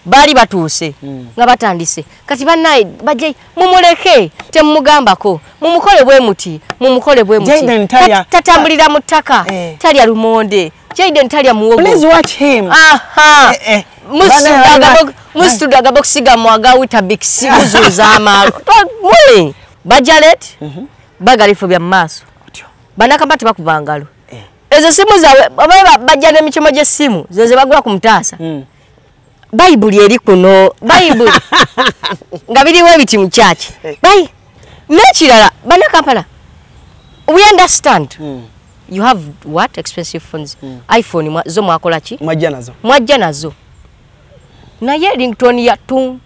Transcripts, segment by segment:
bali batuuse nga batandise kati bannaye bajje mumuleke temugambako mumukole bwe muti tatambulira mu ttaka talya lumonde Jaden talya muwogo. Please watch him. Aha. Mustudaga boxiga mwaga wita biksi uzuzama. Mwe bajalet bagalifo bya maso. Banaka bati bakubangalo. Ezo simu zawe bajane michimo je simu zeze bagula kumtasa. Bible eri kuno Bible. Ngabiri we biti mu church. Bai. Nekirala banaka pala. We understand. You have what expensive phones? iPhone zo mwakola ki? Mwajja nazo. Na ye ringtone ya tun.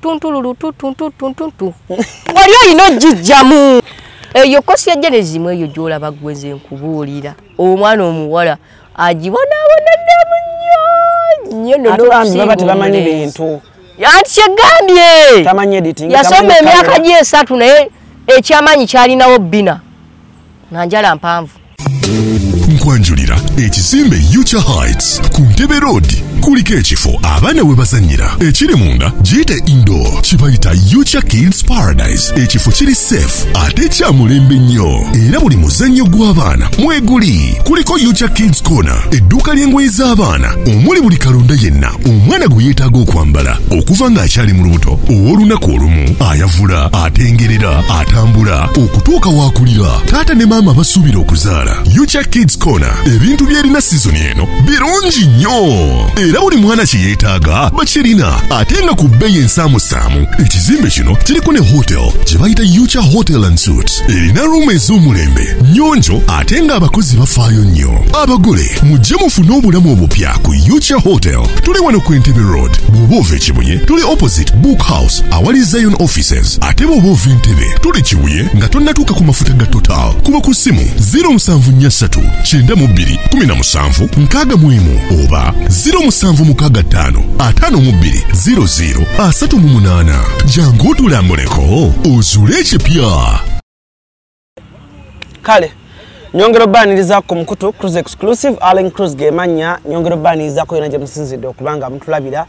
Wali olino jijjamu. Eyo kosi ya jenezi mwe yo jola bagweze nkubulira. Omwana omuwala ajibona nnyo atulambi babati bamanyi bintu. Yanti kyegambye. Tamanyi editing. Yasoma emyaka gye 3 naye ekyamanyi kyalinawo bina. Nanjala mpanvu. Nkwanjulira ekizimbe Future Heights ku Ntebe Road kuliko ekifo abaana we bazannyira ekiri munda giyite indoor kibayita Future Kids Paradise ekifo kiri safe ate kya mulembe nnyo era buli muzannyo gw'abaana mweguli kuliko Future Kids Corner edduuka ly'engoye z'abaana omuli buli kalonda yenna omwana gwe yeetaaga okwambala okuva ng'akyali mu lubuto ow'olunaku olumu ayavula atengerera atambula okutuuka waakulira taata ne maama basuubira okuzaala Future Kids Corner ebintu by'erina season eno birungi nnyo era buli mwana kye yeetaaga bakirina ate nga ku bbeeyi ensaamusaamu ekizimbe kino kiriko ne hotel gye bayita Future Hotel and Suites erina ruumu ez'omulembe nnyonjo ate ng'abakozi bafaayo nnyo abagole mujje mufune obulamu obupya ku Future Hotel tuli wano ku Entebbe Road bw'oba ova Kibunye tuli opposite Book House awali Zion Offices ate bw'oba ova Entebbe tuli Kibuye nga tonnatuuka ku mafuta ga Total kuba ku ssimu 0743 92 17 61 oba 0765 52 00 38 jangu otulambuleko ozuule ekipya. Kale nyongero banirizaako mukutu Cruise Exclusive Allen Cruise gemanya nyongero banirizaako yona gye musinzidde okubanga mutulabira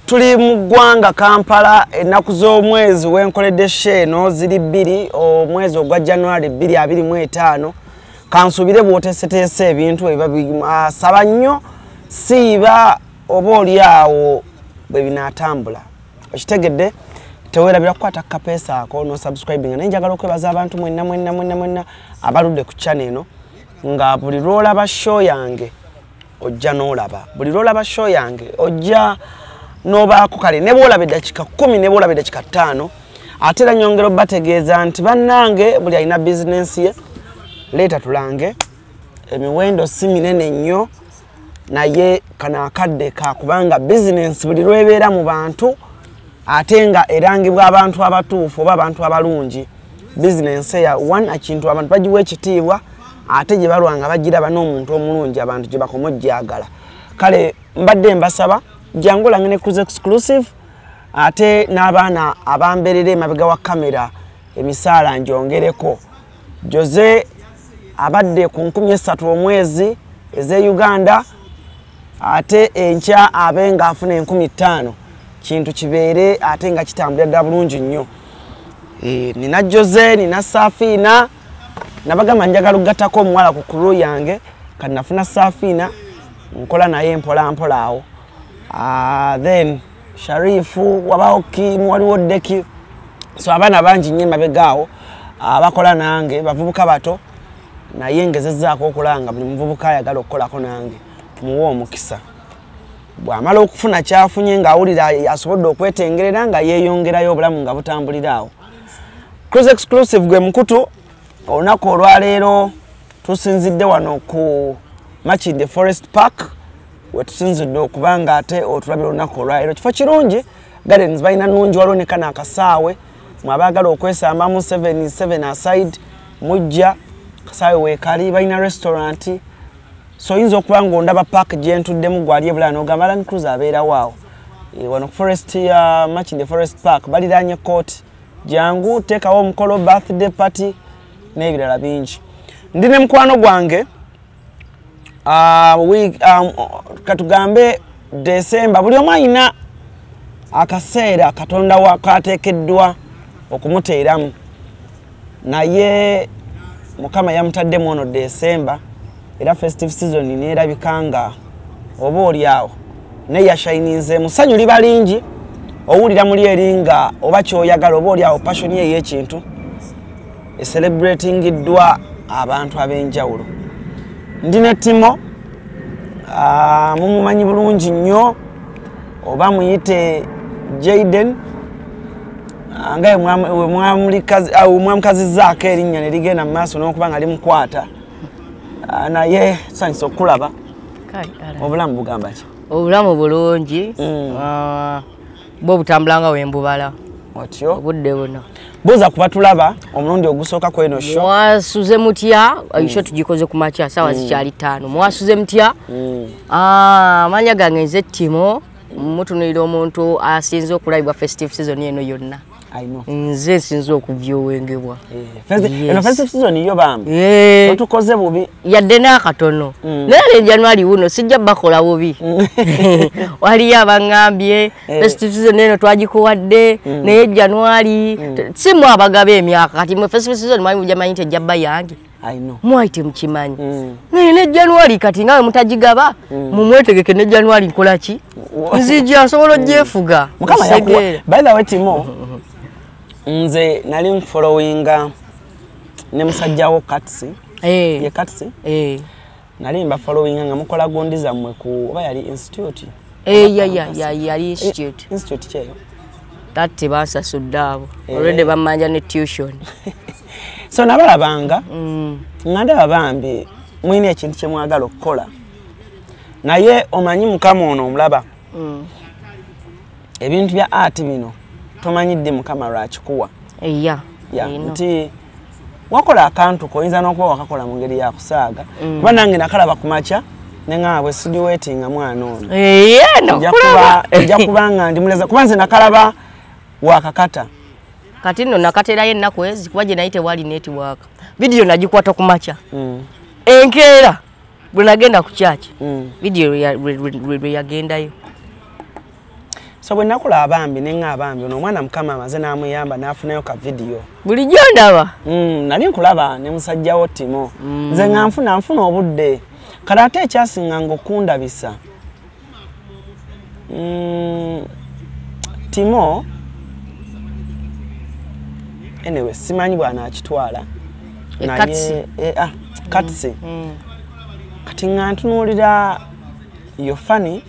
tuli mu ggwanga Kampala ennaku z'omwezi wenkoledde sheeno ziri 2 omwezi ogwa January 2025 kansubire bwoteeseteese ebintu ebasaba nnyo siiba oba oli awo bwe binaatambula okitegedde teweerabira kukwata kapeesa ako no subscribing naye njagala okwebaza abantu mwenna abaludde ku channel eno nga buli lwolaba show yange ojja n'olaba buli lwolaba show yange ojja n'obaako kale ne bwolaba eddakiika 10 ne bwolaba eddakiika 5 ate era nyongera bategeeza nti bannange buli alina bizinensi ye leeta tulange emiwendo si minene nnyo naye kana akadde ka kubanga business buli lwebeera mu bantu ate nga erangibwa abantu abatuufu oba abantu abalungi business ya one akintu abantu bagiwa ekitiibwa ate gye balwanga bagiraba n'omuntu omulungi abantu gye bakomojjagala kale mbadde mbasaba jangu lange ne Cruise Exclusive ate n'abaana abamberera emabega wa kamera emisaala njongereko Jose abadde ku 13 omwezi eze Uganda ate enkya abenga afuna 15 kintu kibeere ate nga kitambulira dda bulungi nnyo nina Jose nina Safina nabagamba njagala okugattako omuwala ku kulu yange kati nafuna Safina nkola naye mpola awo then Sharifu wabaoki waliwo Deki so abaana bangi nnyo mabegaawo abakola nange bavubuka bato naye ngezezzaako okulanga buli muvubuka ayagala okukolako nange muwe omukisa bw'amala okufuna kyafunye ng'awulira asobodde okwetengerera nga yeeyongerayo obulamu nga butambuliraawo. Cruise Exclusive gwe mukutu olunaku olwaleero tusinzidde wano ku Makindye Forest Park we tusinzidde okubanga ate otulabira olunaku olwaleero kifo kirungi gardens balina nnungi waliwo ne kana akasaawe mwabaagala okwesambamu 7 aside mujja kasaawe weekali balina restaurant so yinza okuba ng'ondaba park gye ntuddemu gwali ebulala n'ogamba Land Cruise abeera waawo wano ku forest ya Makindye Forest Park baliraanye court jangu teekawo omukolo birthday party n'ebirala bingi ndi ne mukwano gwange katugambe December buli omu alina akaseera Katonda wakateekeddwa okumuteeramu naye Mukama yamutaddemu ono December era festive season neerabika nga oba olyawo ne yashayininze musanyu liba lingi owulira muli eringa oba kyoyagala oba olyawo passion ye y'ekintu celebratingiddwa abantu ab'enjawulo ndine Timo mumumanyi bulungi nnyo oba muyite Jaden ngaye mwamukazizzaako erinnya ne ligenda mu maaso n'okuba nga limukwata naye sanyusa okulaba obulamu bugamba ki obulamu bulungi bwe butambula nga wembubala otyo obudde buno buza kuba tulaba omulundi ogusooka kweno sho mwasuze mutya isho tugikoze ku makya sawa zikyali 5 mwasuze mutya amanya gange nze Timo mutunulira omuntu asinze okulabibwa festive season eno yonna nze sinze okuvyowengebwa eno festive season yo bambi otukoze bubi yadde n'akatono naye January wuno sijja bakola bubi wali abangambye festive season eno twagikuwadde naye January simu abagabe emyaka kati mu festive season mwanyi mujamanyi tejjabba yange mwaite mukimanyi naye ne January kati ngawe mutajigaba mumwetegeke ne January nkola ki nzija nsobola gyefuga Mukama yakuwa by the way Timo nze nali followinga ne musajjawo Katsi ye Katsi nali mba followinga nga mukola gondi zammwe ku oba yali institute yali institute kyeyo tatti basasudde abo already bamanja ne tuition so nabalabanga nga ndaba bambi mwine ekintu kye mwagala okukola naye omanyi Mukama ono omulaba ebintu bya art bino tomanyidde Mukama lwakikuwa nti wakola akantu koyinza n'okuba wakakola mu ngeri ya kusaaga kuba nange nakalaba ku makya ne ngaabwe sidiwetinga mwana ono ejja kubanga ndi muleza kuba nze nakalaba wakakata kati nno nakaterayo ennaku ezi kuba gye nayite wali network video nagikwata ku makya enkeera bwe nagenda ku kyaki video lwe yagendayo so bwe nakola abambi neŋŋaba ambi ono omwana Mukama amaze n'amuyamba n'afunayo ka video bulijjo ndaba nali nkulaba ne musajjawo Timo nze nga nfuna obudde kale ate ekyasinga ng'okundabisa Timo anyway simanyi bwana akitwala naye Katsi kati nga ntunuulira you're funny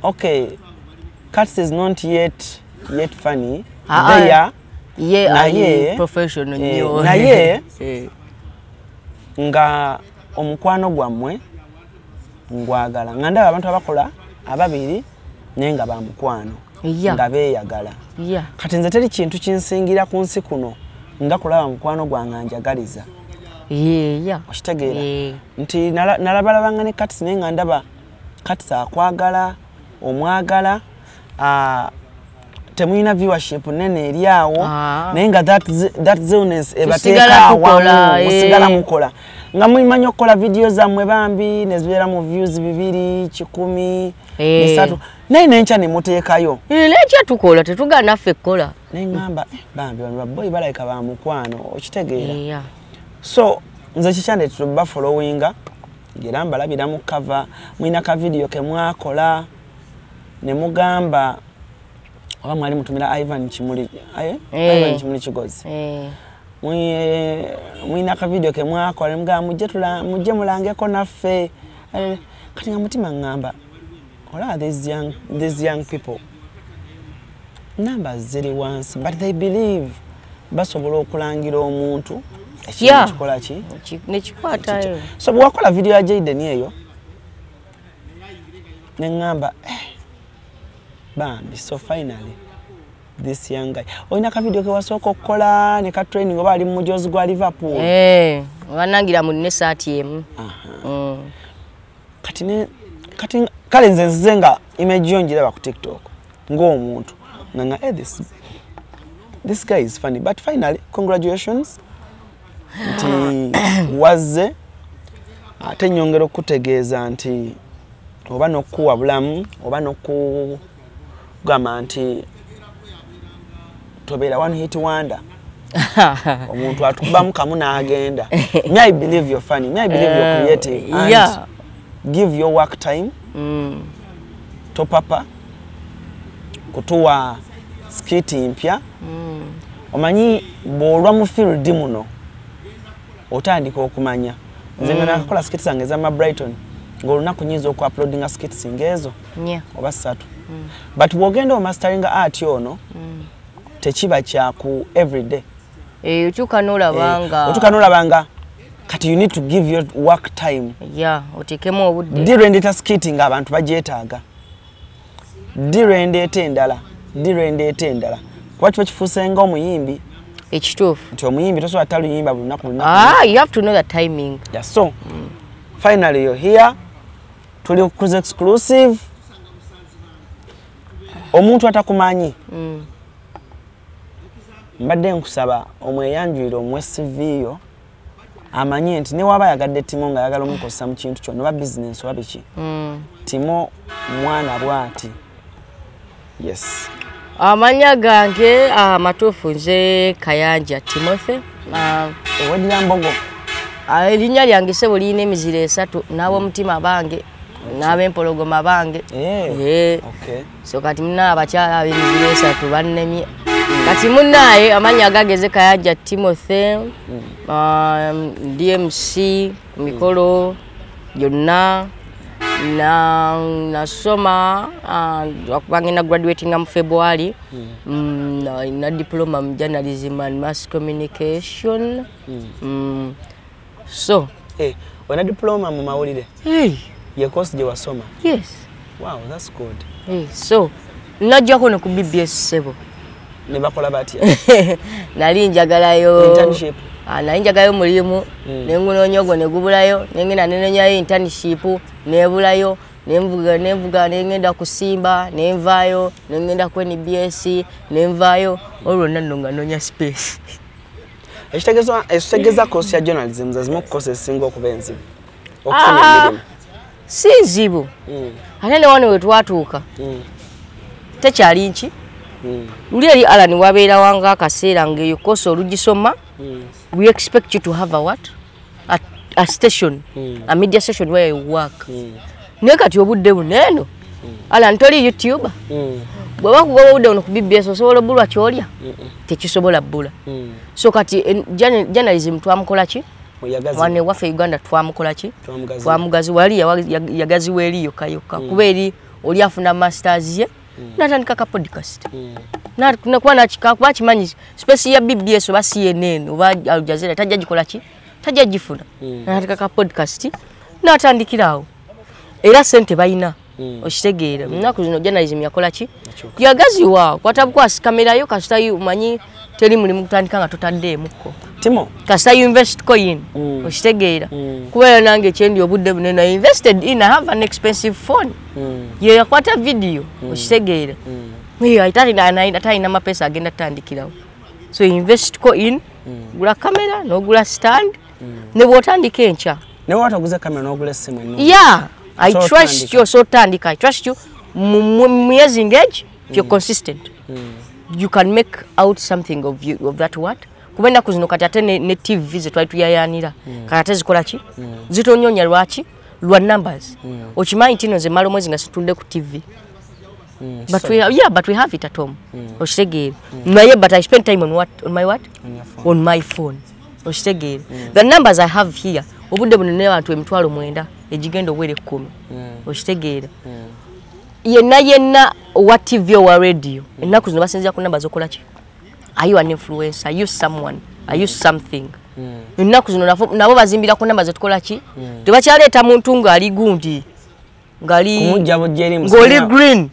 okay Katsi is not yet funny naye professional nyo naye nga omukwano gwammwe ngwagala nga ndaba abantu abakola ababiri naye nga bamukwano nga beeyagala kati nze teri kintu kinsingira ku nsi kuno nga kulaba mukwano gwange njagaliza okitegeera nti nalabalabanga ne Katsi naye nga ndaba Katsi akwagala omwagala temulina viewership nene eri awo naye nga that zillness ebateeka awamu musigala mukola nga mulimanyi okukola video zammwe bambi nezibeera mu views 200 100 3 naye nenkya ne muteekayo nenkya tukola tetugaa naffe ekkola neŋŋamba bambi bano baboyi balayika ba mukwano okitegeera so nze kikyande tuba followinga ngera mbalabira mu cover mulina ka video ke mwakola ne mugamba oba mwali mutumira Ivan Kimuli Kigozi mulina ka video ke mwakola ne mugamba mujje mulangeko naffe kati nga mutima ngamba ola these young people numbers ziri wansi but they believe basobola okulangira omuntu ekikola ki nekikwatayo so bwakola video ya Jaden eyo neŋŋamba bambi so finally this young guy oyina ka video ke wasooka okukola ne ka training oba ali mu mujozi gwa Liverpool wanangira mu ne saati emu kati kale nze nzize nga image yo njiraba ku TikTok ng'omuntu nga this guy is funny but finally congratulations nti wazze ate nyongera okutegeeza nti oba n'okuwa bulamu oba kugamba nti tobeera one hit wonder. Omuntu atukubamu kamu n'agenda. Me I believe you're funny. Me I believe you're creative. And yeah. Give your work time. Topapa. Kutuwa skiti mpya. Omanyi bw'olwa mu field muno otandika okumanya. Nze nakola skiti zange z'ama Brighton ng'olunaku nnyinza oku-uploadinga skits ng'ezo oba 3. But bw'ogenda omasteringa art ono tekiba kyaku everyday. Otuuka n'olabanga kati you need to give your work time. Yeah, otekemu obudde. Direndeta skiti ng'abantu bagyetaaga. Direndeta endala. Kuba kiba kifuusenga omuyimbi. Ekituufu. Nti omuyimbi tosobola taluyimba buli lunaku. You have to know the timing. Yeah, so finally you're here. Tuli ku Cruise Exclusive. Omuntu atakumanyi. Mbadde nkusaba omweyanjulire omwe CV yo amanye nti ne waba yagadde Timo nga yagala omukozesa mu kintu kyonna oba business oba biki. Timo mwana bwati. Yes. Amanya gange matuufu nze Kayanja Timothy. Owedira Mbogo. Erinnya lyange ssebo lirina emiziro 3 n'ab'omutima bange n'ab'empologoma bange. Okay. So kati muna abakyala ab'emiziro 3 bannemye. Kati munaye amanya agageze Kayanja Timothy. DMC mikolo yonna nasoma wakubangena graduating mu February na diploma mu journalism and mass communication. So when a diploma mu mawulire your course gye wasoma. Yes. Wow, that's good. So najja kono ku BBS sebo ne bakola batya. Nali njagalayo internship. Nali njagalayo mulimu nengunonyogo ne gubulayo nengena nenenyayo internship nebulayo nenvuga nengenda kusimba nenvayo nengenda ku NBS nenvayo olwonna nnonga nonya space. Ekitegeza course ya journalism zazimu course esinga okuba enzibu okufuna emirimu. Si nzibu. Ate ne wano we twatuuka tekyali nki. Luli eri Alan wabeera wanga akaseera ng'eyo course olugisoma. We expect you to have a what? A station, a media station where you work. Naye kati obudde buneeno. Alan toli YouTuber. Bw'oba kugoba obudde buno ku BBS osobola obbulwa kyolya. Tekisobola bbula. So kati journalism twamukola ki? Wane waffe Uganda twamukola ki? Twamugazi wali yagaziwa eri yokka kuba eri oli afuna masters ye natandika ka podcast. Nakuba nakikakuba kimanyi space ya BBS oba CNN oba Al Jazeera tajja gikola ki? Tajja gifuna. Natandika ka podcast natandikirawo. Era sente bayina. Okitegeera. Nnaku zino journalism yakola ki? Yagaziwa kwatabuka kamera yo kasita umanyi teri mulimu kutandika nga totaddeemuko. Timo kasita invest coin okitegeera. Kuba nange kyendi obudde bunene I invested in I have an expensive phone. Ye yakwata video okitegeera. Atalina mapesa agenda tandikirawo. So invest coin gula kamera n'ogula stand ne bw'otandika enkya. Ne wataguze kamera n'ogula essimu eno. Yeah, I trust you so tandika. I trust you. Mwezi engage if you're consistent. You can make out something of that what? Kubenda kuzino kati ate ne TV ze twali tuyayanira. Kati zikola ki? Zitonyonya lwaki? Lwa numbers. Okimanyi tino ze malo mwezi nga situlde ku TV. But we have it at home. Okitegeera. Naye but I spend time on what? On my what? On my phone. Okitegeera. The numbers I have here obudde bunene abantu emitwalo 9 egigenda owere 10. Okitegeera. Yenna wa TV or radio. Ennaku zino basinzira ku numbers okola ki? Are you an influencer? Are you someone? Are you something? Ennaku zino nabo bazimbira ku numbers tukola ki? Tebakyaleeta muntu ng'ali gundi. Ng'oli green.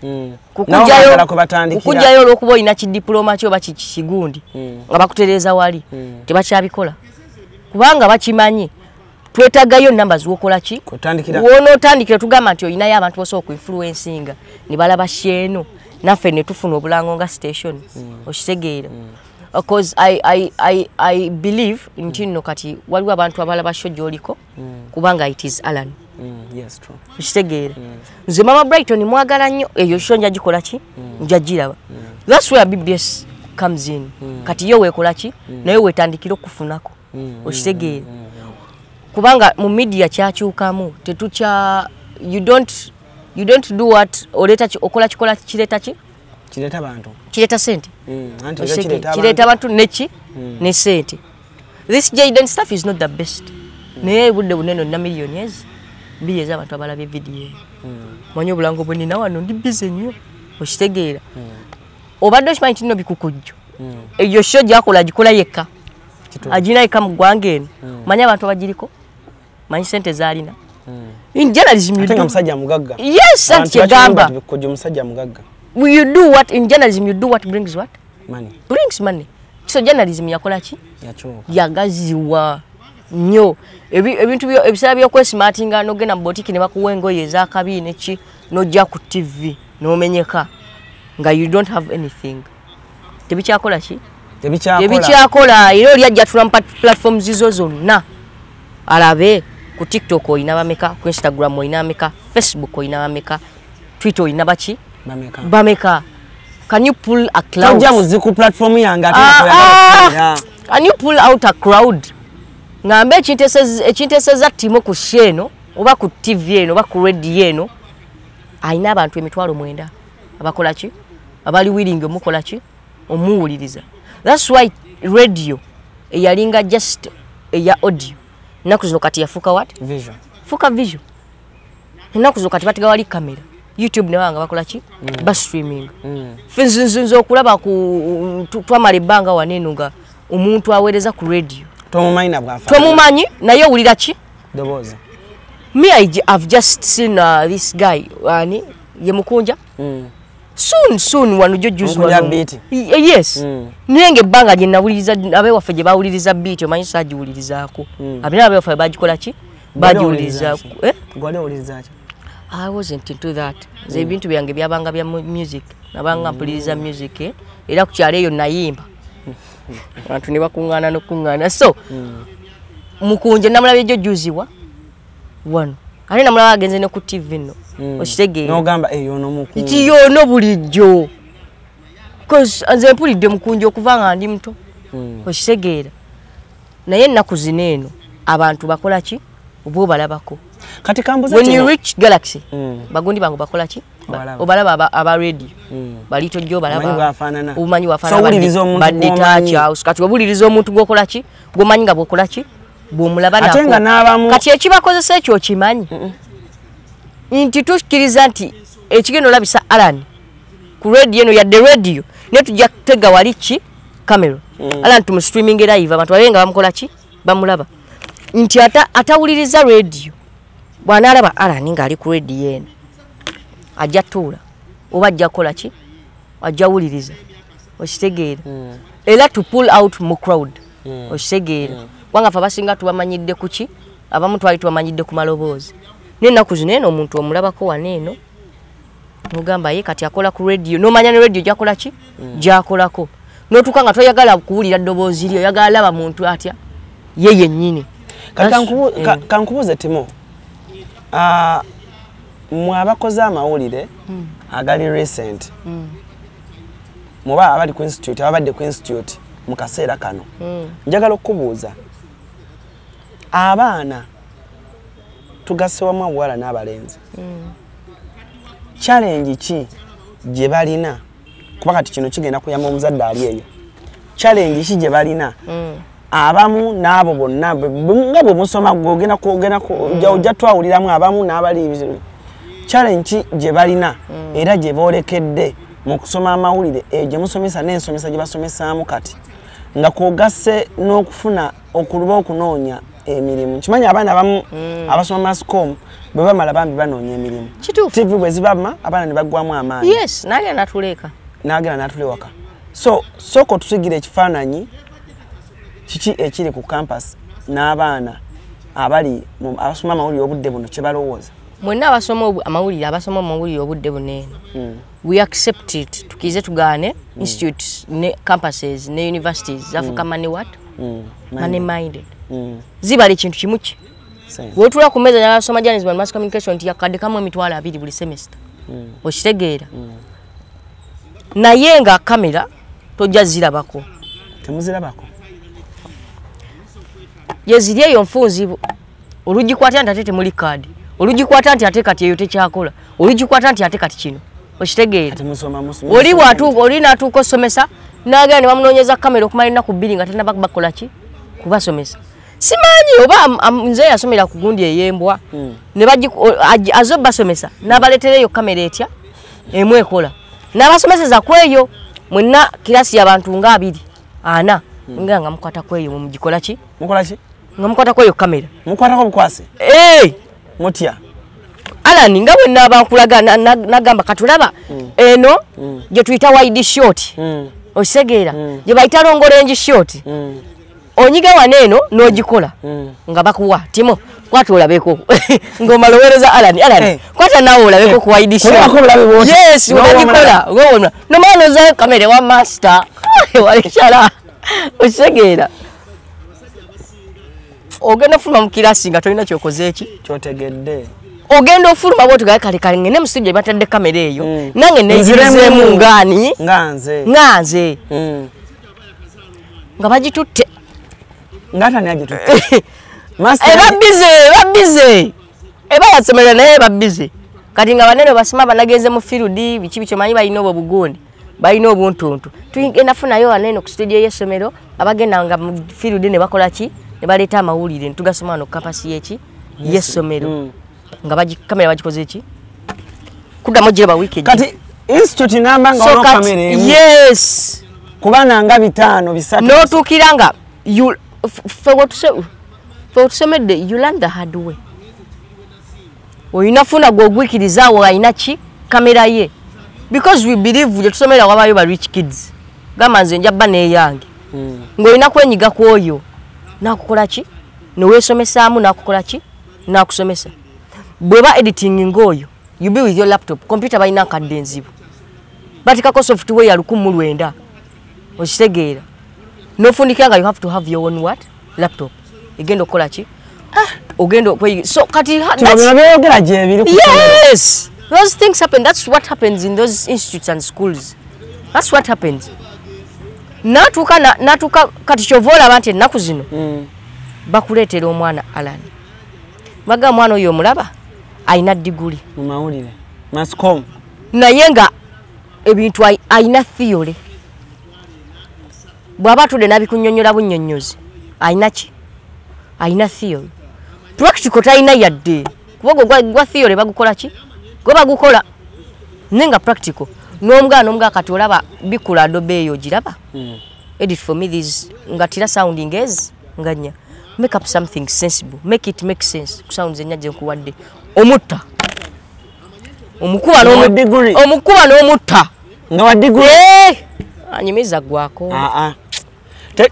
Kukujayo olw'okuba olina kidiploma kyo oba kigundi. Nga bakutereeza wali. Tebakyabikola. Kubanga bakimanyi. Twetagayo numbers wokola ki? Wonootandikira tugamba nti olinayo abantu bosobola okuinfluencinga. Ne balaba sheeno. Naffe ne tufuna obulango nga station. Okitegeera. Because I believe nti nno kati waliwo abantu abalaba show gy'oliko kubanga it is Alan. Yes, true. Kitegeera. Nze Mama Brighton mwagala nnyo eyo show nja gikola ki? Nja giraba. That's where BBS comes in. Kati yo wekola ki? Naye wetandikira okufunako. Okitegeera. Kubanga mu media kyakyukamu tetucha you don't do what oleta okola kikola kireta ki? Kireta bantu. Kireta sente. Anti kireta bantu neki ne sente. This Jayden stuff is not the best. Naye budde buneno na millionaires. Biye z'abantu abalabye video. Manyo bulango bwenina wano ndi busy nnyo. Okitegeera. Obadde okimanyi kino bikukujjo. Eyo show gyakola gikola yekka. Ajina yekka mu ggwanga eno. Manya abantu abagiriko. Manyi sente zalina. In journalism you do. Musajja mugagga. Yes, anti yagamba. Bikujjo musajja mugagga. You do what in journalism you do what brings what? Money. Brings money. So journalism yakola ki? Yachoka. Yagaziwa. Nnyo ebintu ebisala by'okwesimatinga n'ogenda mu botiki ne bakuwa engoye ez'akabi neki n'ojja ku TV n'omenyeka nga you don't have anything. Tebikyakola ki? Tebikyakola. Era oli ajja tula mu platforms zizo zonna alabe ku TikTok oyina bameka, ku Instagram oyina bameka, Facebook oyina bameka, Twitter oyina baki? Bameka. Can you pull a crowd? Tojja muziku platform yange ate can you pull out a crowd? Ngambe ekinteseza timo ku sheno oba ku TV eno oba ku radio eno ayina abantu emitwalo 9 abakola ki abali willing mukola ki omuwuliriza. That's why radio eyalinga just eya audio naku zino kati yafuka what visual fuka visual naku zino kati batiga wali kamera YouTube ne banga bakola ki ba streaming finzinzo okulaba ku twamale banga wanenunga omuntu awereza ku radio tomumanyi bwafa tomumanyi naye owulira ki doboza. Me I've just seen this guy ani ye mukunja soon wano jojuzi wano yes nenge banga je nawuliriza abe waffe je bawuliriza beat omanyi saji wulirizaako abina abe waffe bagikola ki bajiwulirizaako gwale wuliriza ki? I wasn't into that. Ze bintu byange byabanga bya music nabanga mpuliriza music era ku kyale eyo nayimba abantu ne bakungana nokungana so mukunje namulabye jojuziwa wano ali namulaba agenze ne ku TV no okitegeera no gamba eyo no mukunje kiti yo no bulijjo cause anze mpulidde mukunje okuvanga ndi muto okitegeera naye nnaku zineno abantu bakola ki obo balabako kati kambuza when you reach Galaxy bagundi bangu bakola ki obalaba aba radio balito jjo balaba umanyi wafana badetacha uskati wabuliriza omuntu gokola ki gomanyi nga bokola ki bomulaba nako kati ekibakozesa ekyo kimanyi nti tukkiriza nti ekigendo labisa Alan ku radio eno yadde radio ne tujja kutega wali ki camera Alan tumu streaming live abantu babenga bamukola ki bamulaba nti atawuliriza radio bwana alaba Alan nga ali ku radio eno ajja tuula oba ajja kola ki ajja wuliriza okitegeera era to pull out mu crowd okitegeera wanga fa basinga tubamanyidde kuki abamu twali tubamanyidde ku maloboozi n'ennaku zino eno omuntu omulabako waneeno mugamba ye kati akola ku radio n'omanya ne radio gyakola ki gyakolako n'otuuka nga toyagala kuwulira ddoboozi lyo oyagala laba muntu atya ye yennyini. Kankubuuze Timo mwabakoze amawulire agali recent muba abali ku institute abadde ku institute mu kaseera kano njagala okubuuza abaana tugasewamu abawala n'abalenzi challenge ki gye balina kuba kati kino kigenda kuyamba omuzadde ali eyo challenge ki gye balina abamu n'abo bonna nga bwe musoma gwogenda ojja twawuliramu abamu n'abali challenge gye balina era gye boolekedde mu kusoma amawulire gye musomesa n'ensomesa gye basomesaamu kati nga kwogase n'okufuna okuluba okunoonya emirimu kimanyi abaana abamu abasoma mascom bwe bamala bambi banoonya emirimu TV bwe zibama abaana ne baggwamu amaanyi yes nagenda natuleka nagenda natulewaka so soko tusigire ekifaananyi kiki ekiri ku campus n'abaana abali abasoma amawulire obudde buno kye balowooza mwenna abasoma amawulire obudde buneeno we accept it tukize tugaane institutes ne campuses ne universities Africa money what money minded zibali kintu kimuki Wotula ku meza ya soma journalism and mass communication ya kade kamwe mitwala 2 buli semester. Okitegeera. Naye nga kamera tojazirabako. Temuzirabako. Yezirye yo mfunzi olugikwata nti ate temuli kadi. Olugikwata nti ate kati eyo tekyakola. Olugikwata nti ate kati kino. Okitegeera. Oli watu oli natuko somesa naga ne bamunonyeza kamera okumala na ku billing ate nabakola ki kubasomesa. Simanyi oba nze yasomera ku gundi eyembwa ne baji azo basomesa nabaletereyo kamera etya emwekola nabasomeseza kweyo mwenna kilasi y'abantu nga 2 ana nga mukwata kweyo mugikola ki mukola ki nga mukwata kweyo kamera mukwata ko bukwase mutya Alani nga bwe nabakulaga nagamba katulaba eno je tuita wide short osegeera je bayita longorenji short onyiga waneno nogikola nga bakuwa timo kwatu olabeko ngomalowereza Alani kwata nawo olabeko ku wide short yes olabikola ngobona no mano za kamera wa master walishala osegeera ogenda fuma mukilasi nga tolina kyokoze eki kyotegedde ogenda ofuluma botu kale ngene musije batadde kamera eyo nange neziremu ngani nganze nga bagitutte ngata ne agitutte master babize eba yasomera naye babize kati nga banene basima banageze mu field bichi bicho manyi bayino obugundi bayino obuntuntu tuyigenda funa yo anene ku studio yesomero abagenda nga mu field ne bakola ki ne baleta amawulire ntugasoma no kapasi yeki yesomero nga kamera bagikoze eki kudda mujje ba weekend kati institute namba nga ono kamera yes kubana nga 5 bisatu no tukiranga you for what somede you learn the hard way oyinafuna gogwikiriza wa inachi kamera ye because we believe je tusomera wabayo ba rich kids gamanze njaba ne yange ngoyina kwenyiga kwoyo nakukola ki no wesomesaamu nakukola ki nakusomesa bweba editing ngoyo you be with your laptop computer bayina kadenzibu batikako software ya 19 okitegeera no fundikanga you have to have your own what laptop egendo kola ki ogendo so kati yes those things happen. That's what happens in those institutes and schools. That's what happens. Natuka kati chovola bante naku zino bakuletera omwana Alani baga mwana oyo mulaba aina diguli mu mawulire mascom naye nga ebintu aina theory bwaba tude nabikunyonyola bunnyonnyozi aina ki aina theory practical taina yadde kubogo gwa theory bagukola ki go bagukola nenga practical nomga kati olaba bikula Adobe eyo giraba edit for me this ngatira sounding as nganya make up something sensible, make it make sense sounds enyaje nkuwadde omutta omukuba n'omutta nga wa degree anyimiza gwako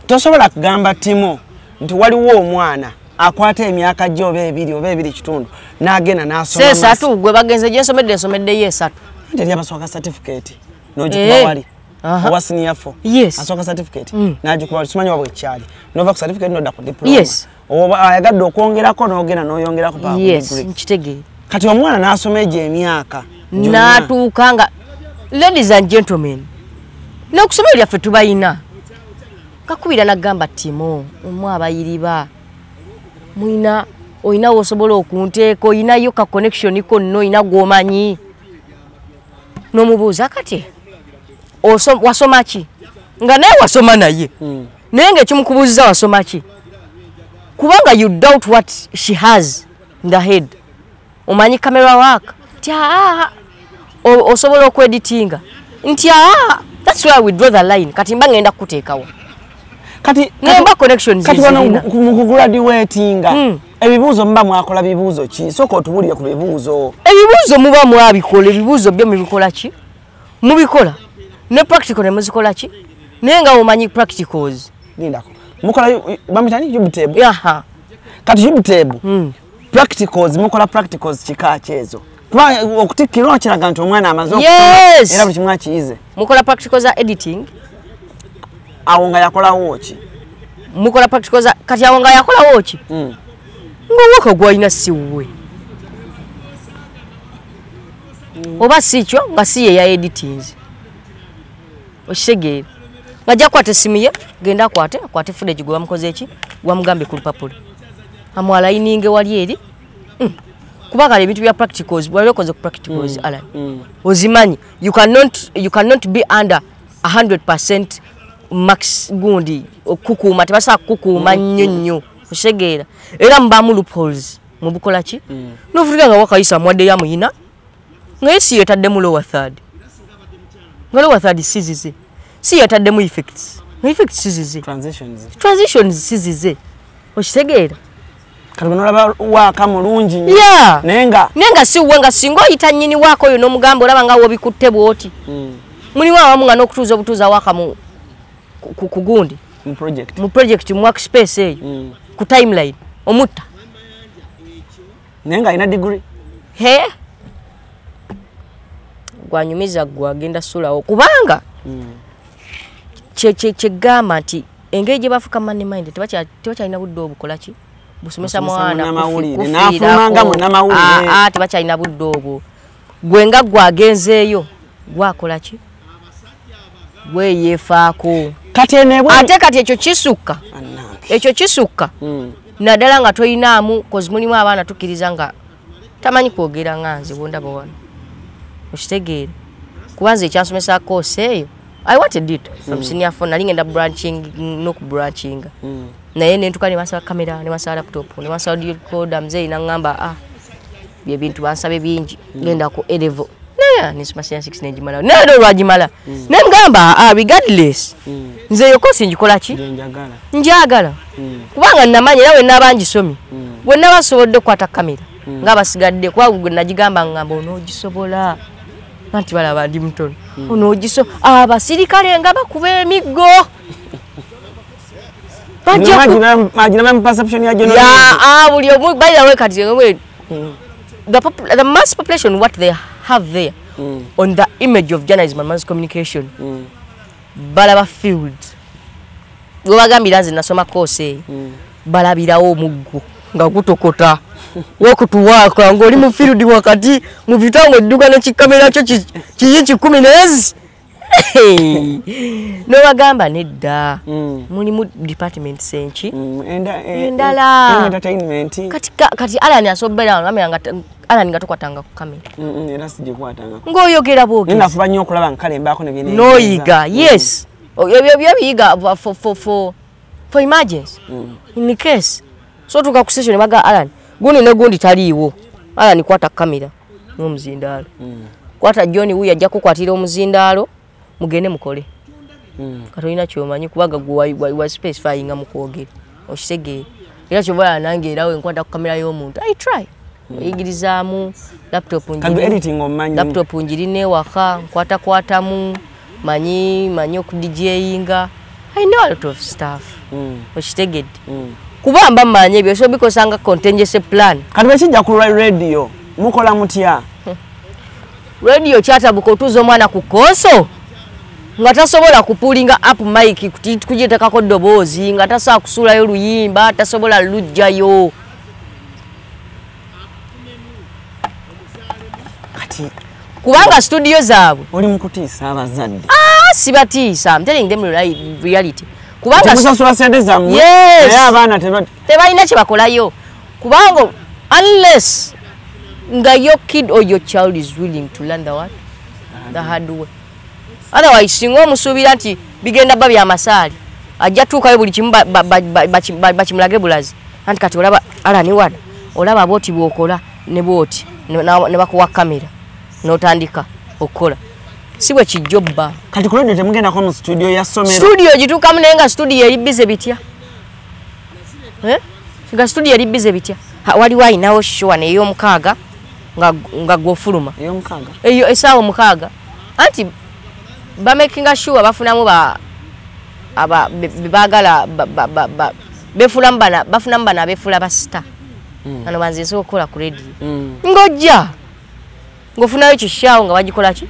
tosobola kugamba Timo nti waliwo omwana akwata emyaka gyo oba 2 kitundu n'agenda n'asoma sesa tu gwe bagenze je somedde yesatu nti abasoka certificate n'ogikuba wali owa senior 4 yes asoka certificate n'agikuba simanyi wabwe kyali nova certificate n'odda ku diploma yes oba ayagadde okwongerako n'ogenda n'oyongerako pa yes nkitege kati omwana n'asoma eje emyaka natuukanga ladies and gentlemen n'okusomera lyaffe tubayina kakubira nagamba Timo omwabayiriba muina oyina osobola okunteeko oyina yo ka connection ko nno oyina gwomanyi n'omubuuza kati wasoma ki nga naye wasoma naye naye nga ekimukubuuziza wasoma ki kubanga you doubt what she has in the head omanyi camera work nti osobola okweditinga nti that's why we draw the line kati mba ngenda kuteekawo kati nemba connections kati wano mukugraduatinga ebibuuzo mba mwakola bibuuzo ki soko otubulire ku bibuuzo ebibuuzo muba mwabikola ebibuuzo byo mubikola ki mubikola ne practical ne muzikola ki nenga omanyi practicals nindako mukola bamitani yubutable aha kati yubutable practicals mukola practicals kika kyezo kwa okutikira okiraga nti omwana amaze okusoma era buli kimwa kiize mukola practicals za editing awonga yakola woki mukola practicals kati awonga yakola woki ng'owaka gwalina si wuwe oba si kyo nga si ye ya editings okitegeera ng'ajja kukwata essimu ye genda akwate footage gwe bamukoze eki gwamugambe ku lupapula amwalayininge wali eri kubanga ebintu bya practicals wali okoze ku practicals Alan ozimanyi you cannot be under 100% max gundi okukuuma tebasa kukuuma nnyo okitegeera era mubamu loopholes mu bukola ki n'ovuga nga wakayisa mwadde ya muyina nga yesi yetaddemu lower third nga lower third sizize si yetaddemu effects effects sizize transitions sizize okitegeera kalibonolaba waka mulungi yeah nenga si wenga singo oyita nnyini wako oyo n'omugamba olaba nga wobikutte bwoti mulimu abamu nga n'okutuuza obutuuza waka ku gundi mu project mu workspace eyo ku timeline omutta nenga alina degree gwanyumiza gwagenda sulawo kubanga kyegamba nti engeri gye bafuka money mind tebakyalina budde obukola ki busomesa mwana tebakyalina budde obwo gwe nga gwagenzeeyo gwakola ki gweyeefaako ate kati ekyo kisukka naddala nga toyinaamu kozi mulimu abaana tukkiriza nga tamanyi kwogera nga nze bondaba wano okitegeere kubanza ekyansomesa koose eyo I wanted it from senior phone nali ngenda branching n'okubranching naye nentuka ne basaba kamera ne basaba laptop ne basaba audio recorder mzee nangamba bye bintu bansabe bingi genda ku A-level ne smashia 6 nejimala ne lwajimala ne ngamba regardless nze yokosi njikola ki njagala kubanga namanyi nawe nabangi somi bwe nabasobodde kwata kamera ngabasigadde kwa najigamba ngamba onogisobola nanti balaba ndi mutono onogiso abasirikale nga bakuba emiggo Imagine perception ya general. Buli omu by the way kati the mass population what they have there on the image of journalism and mass communication balaba field wabagambira nze nasoma course balabirawo omuggo nga gutokota wokutuwaka ng'oli mu field wakati mu bitango edduka n'ekikamera kyo kiyi 10 nezi no bagamba nedda mulimu department senchi endala entertainment kati Alan asobera ngamira Alan ngatokwatanga ku kamera era sije kwatanga ngoyogera boge ninafuba nnyo okulaba nkale mbako ne byene noyiga yes ebyo biyiga for emergency in case so tuka ku session baga Alan gundi ne gundi taliiwo Alan kwata kamera n'omuzindalo kwata John huyu ajja kukwatira omuzindalo mugende mukole katolina kyomanyi kubaga gwa specifying nga mukwogera okisege era kyobola nange erawe nkwata ku kamera y'omuntu I try oyigirizamu laptop njiri editing omanyi laptop njiri ne waka kwatamu manyi oku DJinga I know a lot of stuff okitegedde kubamba manyi ebyo so bikosanga contingency plan kati bakijja ku radio mukola mutya radio kyatabuka otuza omwana ku konso nga tasobola kupulinga up mic kujitekako ddoboozi nga tasobola kusuulayo luyimba tasobola lujjayo kati kubanga studio zaabwe oli mukutiisa abazadde sibatiisa I'm telling them reality kubanga musasula sente zammwe naye abaana tebalina kye bakolayo kubanga unless nga your kid or your child is willing to learn the hard way otherwise singo musubira nti bigenda babya amasaali ajja tuukayo buli kimu bakimulage bulazi anti kati olaba Alan wada olaba boti bwokola ne boti ne bakuwa kamera n'otandika okukola sibwe kijobba kati kulode temugenda ko mu studio ya somero studio gituukamu naye nga studio eri bize bitya nga studio eri bize bitya waliwo ayinawo showa n'ey'omukaaga nga gwofuluma eyo esaawa omukaaga anti bamakinga sure bafunamu bagala befulamu bana befula basita ano banze nsobola okukola ku radio ng'ojja ng'ofunayo kishawo nga bagikola ki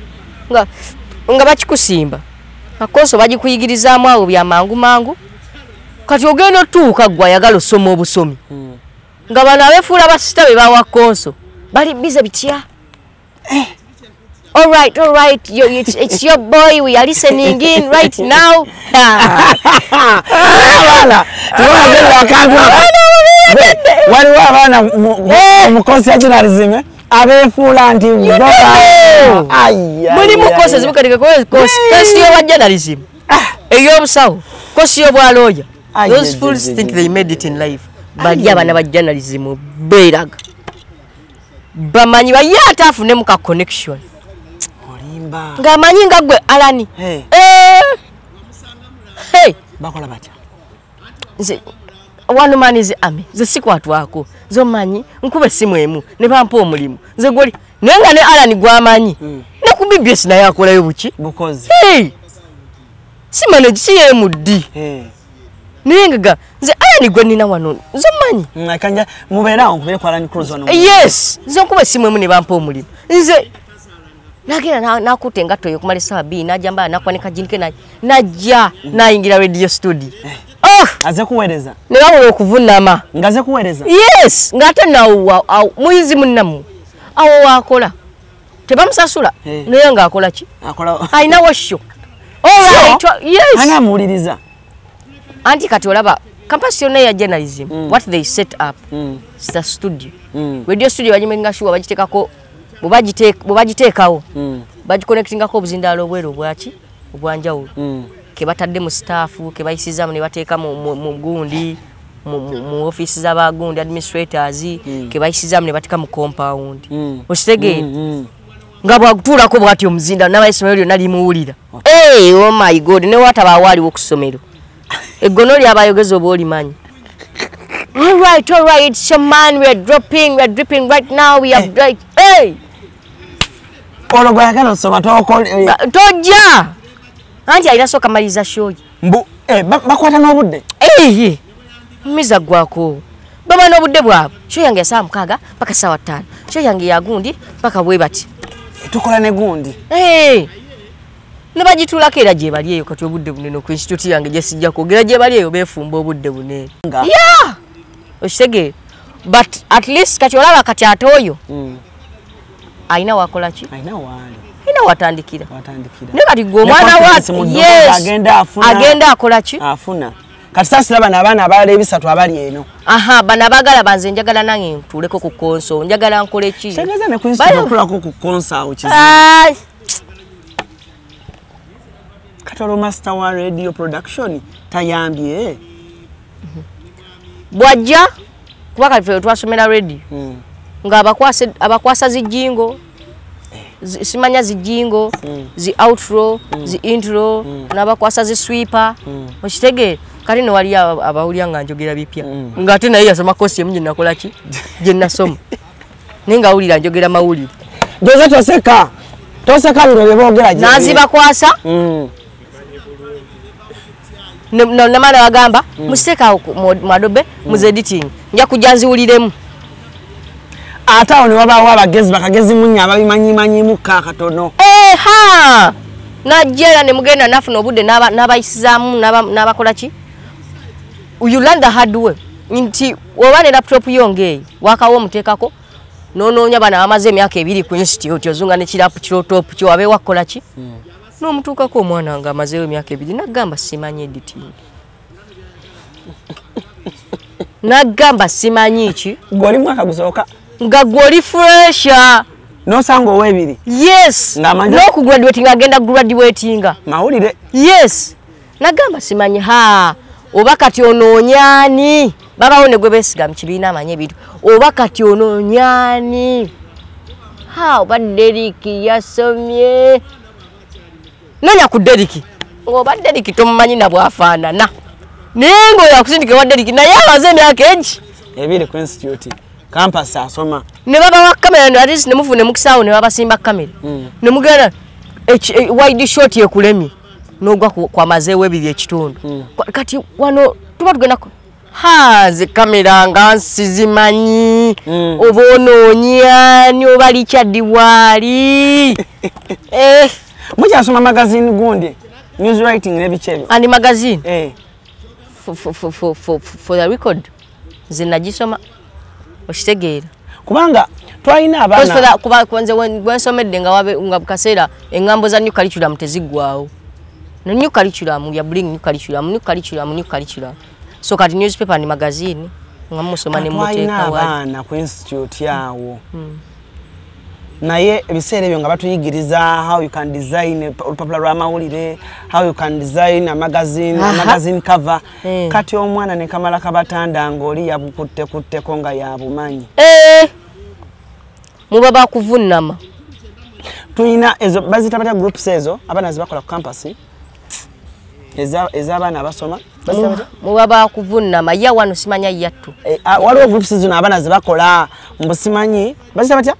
nga bakikusimba akonso bagikuyigirizaamu awo bya mangu kati ogenda otuuka gwe ayagala osoma obusomi nga bano abefuula basita be bawa konso bali bize bitya all right it's your boy we are listening in right now wala tuwagenda wakagwa waliwo abaana mu kosi ya journalism abefuula nti mulimu kosi ezimukatika kosi y'obwa journalism ey'obusawo kosi y'obwalooya those fools think they made it in life bali abaana ba journalism beeraga bamanyi baye ate afunemu ka connection ng'amanyi nga gwe alani bakola batya nze one man is army nze sikwatwako zomanyi nkuba essimu emu ne bampa omulimu nze goli naye nga ne alani gwamanyi ne ku BBS naye akolayo buki bukozi si manage si MD naye nga nze alani gwe nina wano zomanyi kanja mubeerawo nkubere kwa Alani Cruz wano yes nze nkuba essimu emu ne bampa omulimu nze nagenda nakuta engatto eyo kumala essaawa 2 najja nakwanika jinike najja nayingira radio studio aze kuweereza ne babula okuvunama ngaze kuweereza yes ngate nawo muyizi munnamu awo wakola tebamusasula naye nga akola ki ayina washo yes anamuwuliriza anti kati olaba campus yonna ya journalism what they set up is the studio radio studio banyimenga shuwa bagitekako bwebagiteekawo bagiconnectingako obuzindaalo obweru obwaki obwanjawulo ke batadde mu staffu ke bayisizaamu ne bateeka mu gundi mu office z'abagundi administrators ke bayisizaamu ne bateeka mu compound okitegeera nga bwagutuulako bwati omuzindaalo n'abaisomero lyonna limuwulira oh my god ne wataba awaaliwo okusomero eggono lyabayogeza oba olimanyi all right it's a man we're dripping right now we have right ologo yakala soma tojja anti ayira soka maliza shoyi mbu bakwata n'obudde miza gwako baba n'obudde bwabwe shoyi yange saa 6 paka saa 5 shoyi yange yagundi paka bwe bati tukola ne gundi ne bagitulako era gye bali eyo kati obudde bunene ku institute yange gye sijja kwogera gye bali eyo beefumba obudde bunene okitegeera but at least kati olaba kati ate oyo aina wakola ki aina watandikira ne kati gwe omwana wa agenda akola ki afuna kati sasa laba n'abaana abalala ebisatu abali eno bana bagala banze njagala nange ntuleko ku konso njagala nkole ki segeza ne kwinstitute kulako ku konso awo kizi katolo master wa radio production tayambye bwajja kuba kati twasomera radio nga abakwasa zijingo simanya zijingo zi outro zi intro nabakwasa zi sweeper okitegeera kali no wali abawulya nga njogera bipya nga ate naye yasoma kosi emu gye nakola ki gye nasoma ninga awulira njogera mawulire doza toseka bino bye boogera gye nazibakwasa namana bagamba museka mwadobe muze editing nja kujja nziwuliremu ate awo ne wabaawo abagezi bakagezi munya ababimanyimanyimu kakatono najja ne mugenda nafuna obudde n'abayisizaamu n'abakola ki you learn the hard way nti oba ne laptop yongeeyo wakawo omuteekako n'onoonya bana bamaze emyaka 2 ku institute ozunga ne kirapu kirotop kyo wabe wakola ki n'omutuukako omwana nga amazeewo emyaka 2 nagamba simanyi editing nagamba simanyi ki gwoli mwaka gusooka nga gwoli fresha nosanga ow'ebiri yes n'okugraduating agenda graduating mawulire yes nagamba simanyi oba kati onoonyani babawo ne gwe beesiga mu kibiina amanye ebintu oba kati onoonyani oba Deriki yasomye nonya ku Deriki oba Deriki tomumanyi na bwafaanana naye ng'oyo akusindika wa Deriki naye amaze emyaka egi 2 ku institute campus asoma ne baba wa kamera at least ne mufune mukisaawo ne babasimba kamera ne mugenda wide shot yekulemye n'ogwa kwa mazeewo 2 ekitundu kati wano tuba tugenda ze kamera nga nsizimanyi oba onoonyani oba likyaddiwaali mukyasoma magazine gundi news writing n'ebikyebyo andi magazine for the record nze nagisoma Okitegeera. Kubanga twalina abaana kuba kwanze wensomedde nga kaseera engambo za new curriculum teziggwawo. No new curriculum ya bring new curriculum. So kati newspaper ni magazine nga musoma ne muteeka wa. Abaana ku institute yawo. Naye ebiseera ebyo nga batuyigiriza how you can design olupapula lw'amawulire, how you can design a magazine cover. Kati omwana ne kamala kabatanda ng'oli yabukuttekutteko nga yabumanyi. Muba bakuvunnama. Tuyina ezo bazita batya groups ezo abaana zibakola ku campus. Ez'abaana abasoma bazita batya? Muba bakuvunnama ya wano simanya yattu. Waliwo groups zino abaana zibakola mbusimanyi bazita batya?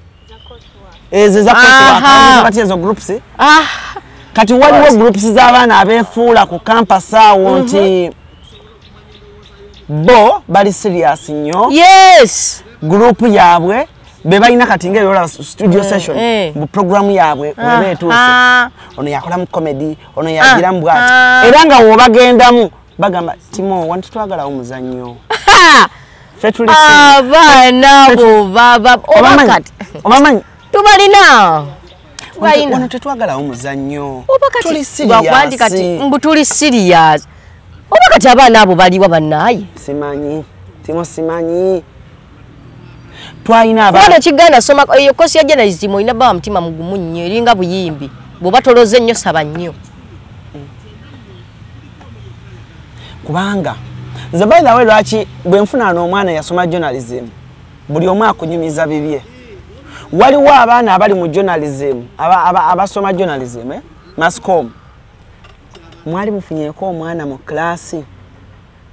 Ezeza kosa batya ezo groups. Kati waliwo groups z'abaana abeefuula ku campus awo nti bo bali serious nnyo. Yes. Group yaabwe be balina kati ng'ebyola studio session mu program yaabwe beetuuse. Ono yakola mu comedy, ono yagira mu bwati. Era nga wobagendamu bagamba Timo wantu twagala omuzannyo. Fetuli abaana bo baba obakati. Obamanyi tubalina. Wano tetwagala omuzannyo. Tuli serious. Bakwandi kati mbu tuli serious. Obakati abaana abo baliwa bannaye. Simanyi. Timo simanyi. Twalina abaana. Wano kiganda soma eyo kosi ya journalism ina ba mtima mugumu nnyo eringa buyimbi. Boba toloze nnyo saba nnyo. Kubanga nze by the way lwaki bwe nfuna n'omwana yasoma journalism buli omu akunyumiza bibye. Waliwo abaana abali mu journalism abasoma journalism mascom mwali mufunyeko omwana mu klasi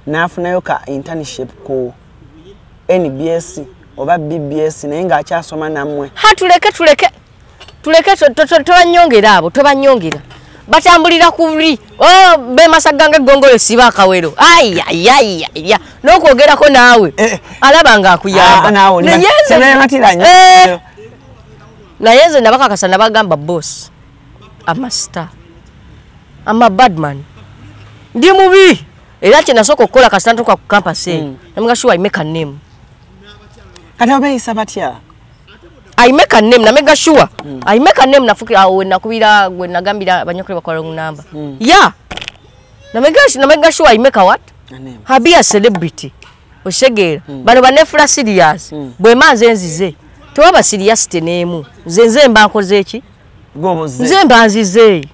n'afunayo ka internship ku NBS oba BBS naye ng'akyasoma nammwe. Tuleke tobanyongera abo tobanyongera batambulira ku buli be masaganga gongolo siba akawero ayayaya n'okwogerako naawe alaba nga akuyamba naye nze nabakakasa nabagamba boss amaster ama badman ndi mubi era kye nasooka okukola kasantuka ku campus namuga sure I make a name. Kati obeeyisa batya? I make a name, na mega sure. I make a name nafukira awo nakubira gwe nagambira abanyokole bakola namba. Yeah. Na mega sure I make a what? A name. Habi a celebrity. Oshegera. Bano banefula serious. Bwe manze nzize. Tewaba serious tenemu. Zenze mba nkoze eki? Goboze. Nze mba nzize.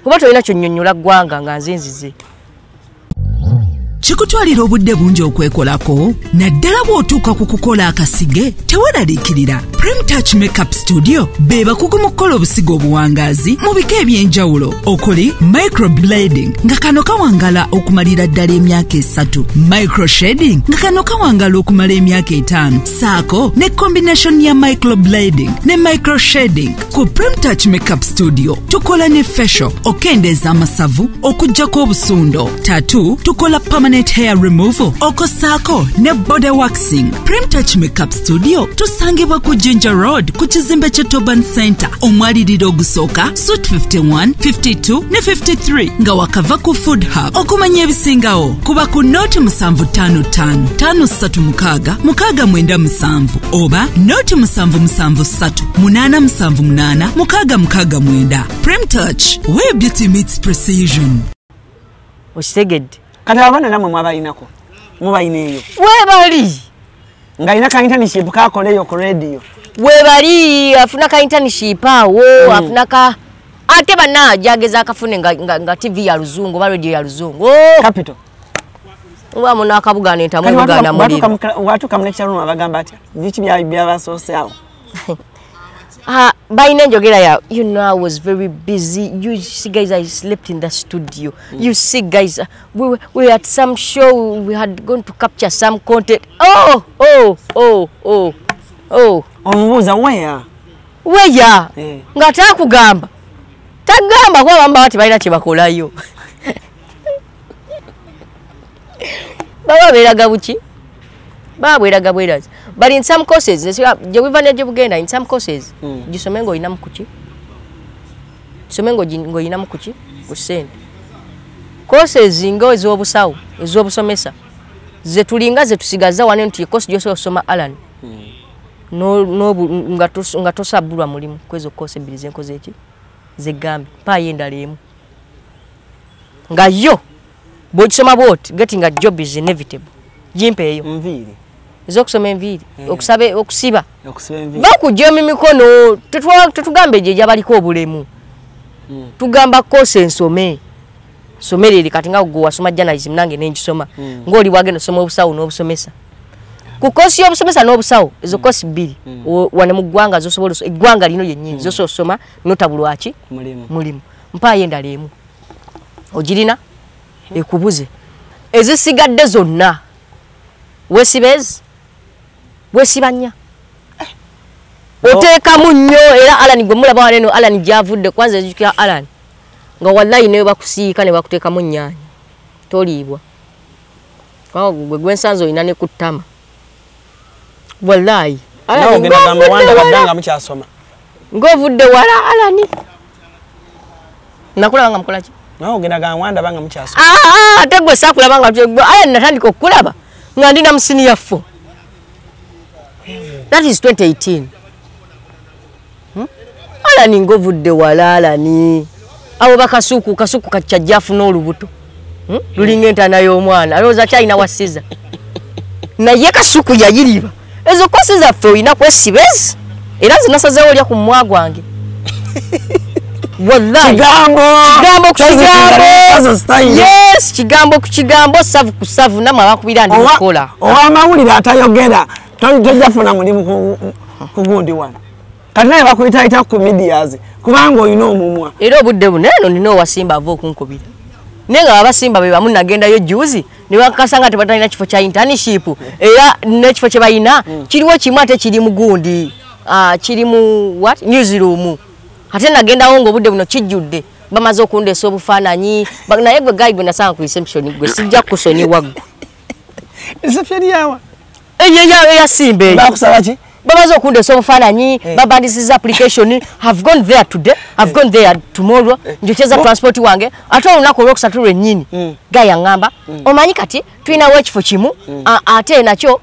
Kuba tolina kyonnyonnyola ggwanga nga nze nzize. Chikutwalira obudde bungi okwekolako naddala bw'otuuka ku kukola akasige teweraliikirira. Prime Touch Makeup Studio beba kugumu kukola obusigo obuwangaazi mu bika eby'enjawulo okuli microblading nga kano kawangala okumalira ddala emyaka 3, microshading nga kano kawangala okumala emyaka 5, saako ne combination ya microblading ne microshading. Ku Prime Touch Makeup Studio tukola ne facial okendeeza amasavu okuggyako obusundo, tattoo tukola permanent hair removal okosaako ne body waxing. Prime Touch Makeup Studio tusangibwa ku Ginger Road ku kizimbe kye Toban Center omwaliriro ogusooka Suite 51, 52 ne 53 nga wakava ku Food Hub. Okumanya ebisingawo kuba ku Note 755 536 697 oba Note 773 878 669. Prime Touch, where beauty meets precision. Ostegedde. Kati abaana namwe mwabalinako mubalina eyo webali nga ina ka internship kakoleyo ku radio webali afuna ka internship awo afuna ka ate bana jageza akafune nga TV ya luzungu ba radio ya luzungu capital uwa muna akabugana entamwe bugana muri watu kamne charu abagamba ati bichi bya basocial By Njogera, you know, I was very busy. You see, guys, I slept in the studio. You see, guys, we were at some show. We had gone to capture some content. Omubuuza where? Where? Ngata kugamba. Tagamba kwa bamba bati balina kibakolayo. Baba beraga buki? Baba beraga bweraza. But in some courses, in some courses, jisomengo ina mkuchi. Somengo ina mkuchi kusende. Courses ngo ezobusawo, ezobusomesa. Zetulinga zetusigaza wane nti course jose osoma Alan. nga tosabulwa mulimu kwezo kose mbiri zenkoze eki zegambe pa yendala emu nga yo bw'okisoma bwoti getting a job is inevitable jimpe eyo nviiri ezokusoma enviiri okusabe okusiba enviiri bakujja mu mikono tetugambe gye gyabaliko obulemu tugamba kose ensome somereri kati nga gwe wasoma journalism nange nengisoma ng'oli wagenda osoma obusawo n'obusomesa ku kosi y'obusomesa n'obusawo ezo kosi bbiri wane mu ggwanga zosobola eggwanga lino yennyini zososoma notabulwaki mulimu mpaayo endala emu ogirina ekubuze ezisigadde zonna weesibanya oteekamu nnyo era Alan gwe mulaba waneno Alan gyavudde kwanza ezijukira Alan nga wallahi newe bakusiika ne bakuteekamu nnyaanya toliibwa gwe gwensanze olina ne ku ttama wallahi ng'ovudde wala Alani nakulaba nga mukola ki ate gwe saakulaba nga Alani natandika okukulaba nga ndina mu senior 4 that is 2018 Alani ng'ovudde wala Alani abo bakasuku kachajjafu n'olubuto lulinga entaana y'omwana alowooza kyalina wasiza naye kasuku yayiriba ezo kosi zaffe olina kwesibezi era zinasazeewo olya ku mumwa gwange kigambo ku kigambo savu ku savu namwe abakubira ndi mukola ow'amawulire atayogera tojjafuna mulimu ku gundi wano kati naye bakuyitayita ku medias kubanga olina omumwa era obudde buno eno nina owasimba ava okunkubira naye nga abasimba be bamu nagendayo juzi ne bakasanga tebatalina kifo kya internship era n'ekifo kye balina kiriwo kimu ate kiri mu gundi kiri mu newsroom ate nagendawo ng'obudde buno kijjudde bamaze okundeesa obufaananyi naye gwe gayi gwe nasanga ku reception gwe sijja kusonyiwa ggwe reception yawa eyasimba eyo bakusaba ki bamaze okundeesa obufaananyi babandisiza application have gone there today have gone there tomorrow njokyeza transport wange ate olunaku olwokusatu lwennyini gayi yaŋŋamba omanyi kati tulinawo ekifo kimu ate nakyo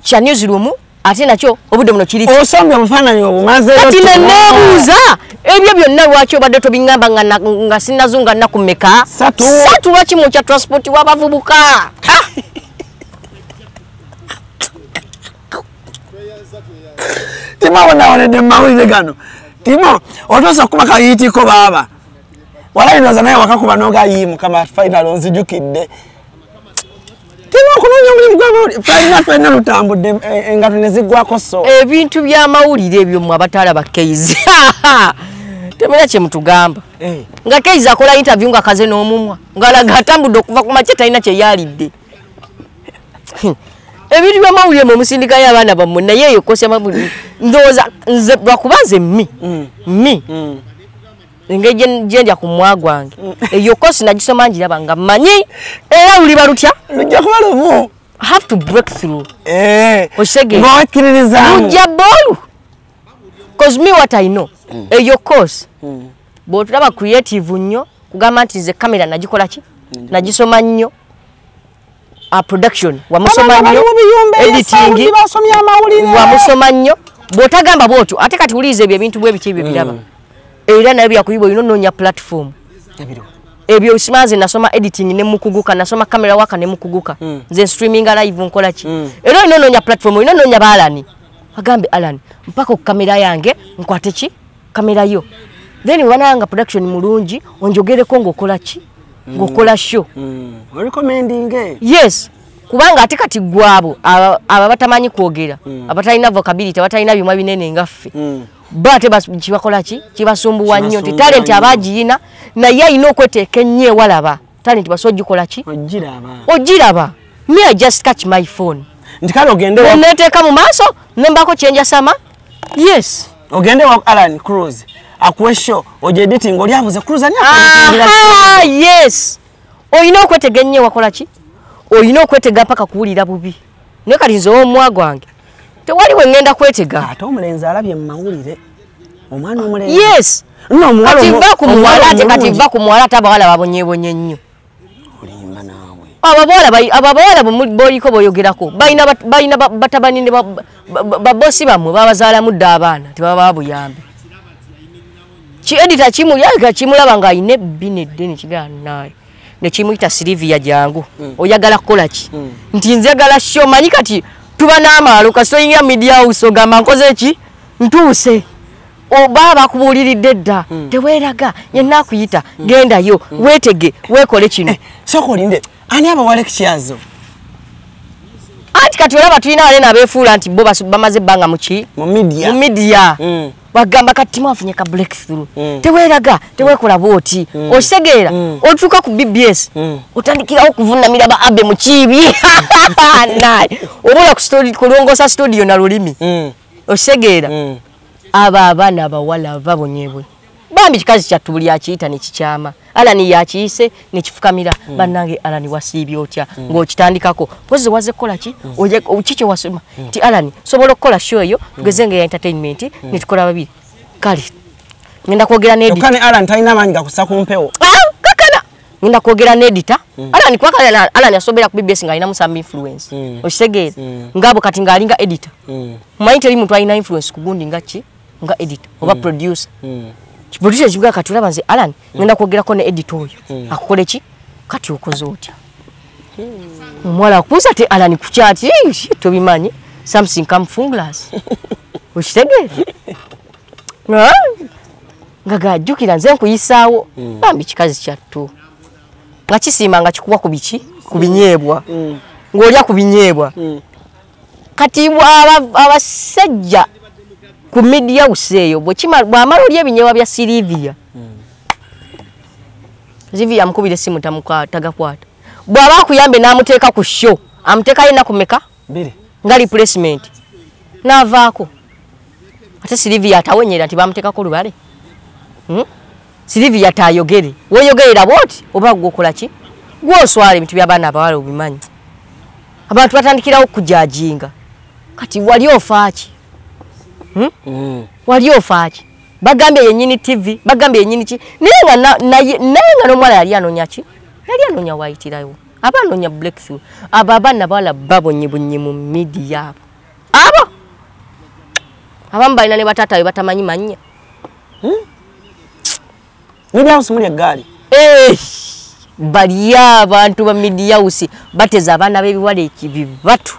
kya newsroom ate nakyo obudde buno kiri osomye obufaananyi obumazeeyo kati neneebuuza ebyo byonna lwaki obadde tobiŋŋamba nga sinazunga nnaku mmeka satu lwaki mu kya transport w'abavubuka Timo wanaonede mawulire gano Timo otosa kuba kayitiko baba wala inaza naye wakakuba noga yimu kama final onzijukidde Timo kunonya mulimu gwa final utambudde engatu nezigwako so ebintu bya mawulire ebyo mu abatala bakeizi temenya kye mutugamba nga keizi akola interview nga kaze n'omumwa ngalaga atambudde okuva ku makye talina kye yalidde ebintu bya mawulire mu musindika y'abaana bammwe naye eyo kosya mawulire ndowooza nze lwakubanze ngendya ku mwa gwange eyo kosi nagisoma njiraba nga mmanyi era luliba lutya lujja kuba lumu have to break through lujja boolu cause me what I know eyo kosi bw'otulaba creative nnyo kugamba nti nze kamera nagikola ki nagisoma nnyo production wamusoma nnyo editing wamusoma nnyo bw'otagamba bw'otyo ate kati uliiza ebyo ebintu bwe biki bye biraba era naye byakuyiba olina onoonya platform ebyo simanze nasoma editing ne mukuguka nasoma kamera waka ne mukuguka nze streaming live nkola ki era olina onoonya platform olina onoonya ba Alani agambe Alani mpaka ku kamera yange nkwate ki kamera yo then wananga production mulungi onjogereko ng'okola ki ngokola show recommending yes kubanga ate kati gwabo aba batamanyi kwogera abatalina vocabulity abatalina byuma binene ngaffe bate kibakola ki kibasumbuwa nnyo nti talent abagiyina naye ayina okweteeka ennyo ewalaba talent basogikola ki ogiraba me I just catch my phone ndikale ogende neteeka mu maaso nembako kyenja sama yes ogende wa Alan Cruz akuwe show oje editing oli abuze Cruz ani yes oyina okwetega ennyo wakola ki oyina okwetega mpaka kuwulira bubi naye kati nze omwa gwange tewali we ngenda kwetega ate omulenzi alabye mu mawulire omwana omulenzi yes kati va ku muwala ate abawala babonyebonye nnyo olimba naawe abawala boliko boyogerako balina batabani ne babosi bamwe babazaala mudde abaana tebaba buyambi ki editor kimulaba nga ayina ebbine eddene kigana ne kimuyita Silivia jangu oyagala kukola ki nti nzagala show manyi kati tuba n'amaalo kasoyinga media house ogamba nkoze eki ntuuse oba bakubuuliridde dda teweeraga yenna akuyita gendayo weetege weekole kino sokolinde ani abawala kiyazo anti kati olaba tulina wale nabeefuula nti bo bamaze ebbanga mu media bagamba kati mwafunye ka breakthrough teweeraga teweekola bwoti osegeera otuuka ku BBS otandikirawo okuvunamira ba abe mu kiibi naye obula kulongosa studio na lulimi osegeera aba abaana abawala babonyebwe bambi kikazi kyattu buli akiyita ne kikyama Alani yakiyise ne kifukamira bannange Alani wasiibye otya ng'okitandikako pozi waze kola ki kiki wasoma ti Alani sobola okukola show eyo tugezenge ya entertainment ne tukola babiri kali ngenda kwogera ne editor okane Alani talina maanyi gakusa ku mpewo kakana ngenda kwogera ne editor Alani kwa kala Alani asobera ku BBS nga alina musam influence okisegeera ngabo kati ngaalinga editor manyi teri muntu alina influence kugundi ngachi nga editor oba producer producer jibuga katulaba nze Alani ngenda kwogera ne editor oyo akukole ki kati okoze otya mwala kuza te Alani kuchati tobimanyi something come from glass okitegere ngaga jukira nze nkuyisaawo bambi kikazi kyattu nga kisiima nga kikuwa ku biki ku binyeebwa ng'olya ku binyeebwa kati abasajja ku media useyo bw'amala olya ebinyeebwa bya Silivia Silivia amukubira essimu tagakwata bw'aba akuyambe n'amuteeka ku show amuteeka yena kumeka nga replacement n'avaako ate Silivia atawonyera nti bamuteekako lubale Silivia tayogere weyogerera bwoti oba gwokola ki gwoswala ebintu by'abaana abawala obimanyi abantu batandikirawo okujajinga kati wali ofaaki wali ofaaki bagambye yennyini TV bagambye yennyini ki naye nga n'omwala yali anoonya ki yali anoonya wayitirawo aba anoonya breakthrough abo abaana bawala babonyebonye mu media abo abamu balina ne bataatawe batamanyi mannya media house muli eggaali bali abantu ba media house bateza abaana b'ebiwala ekibibatu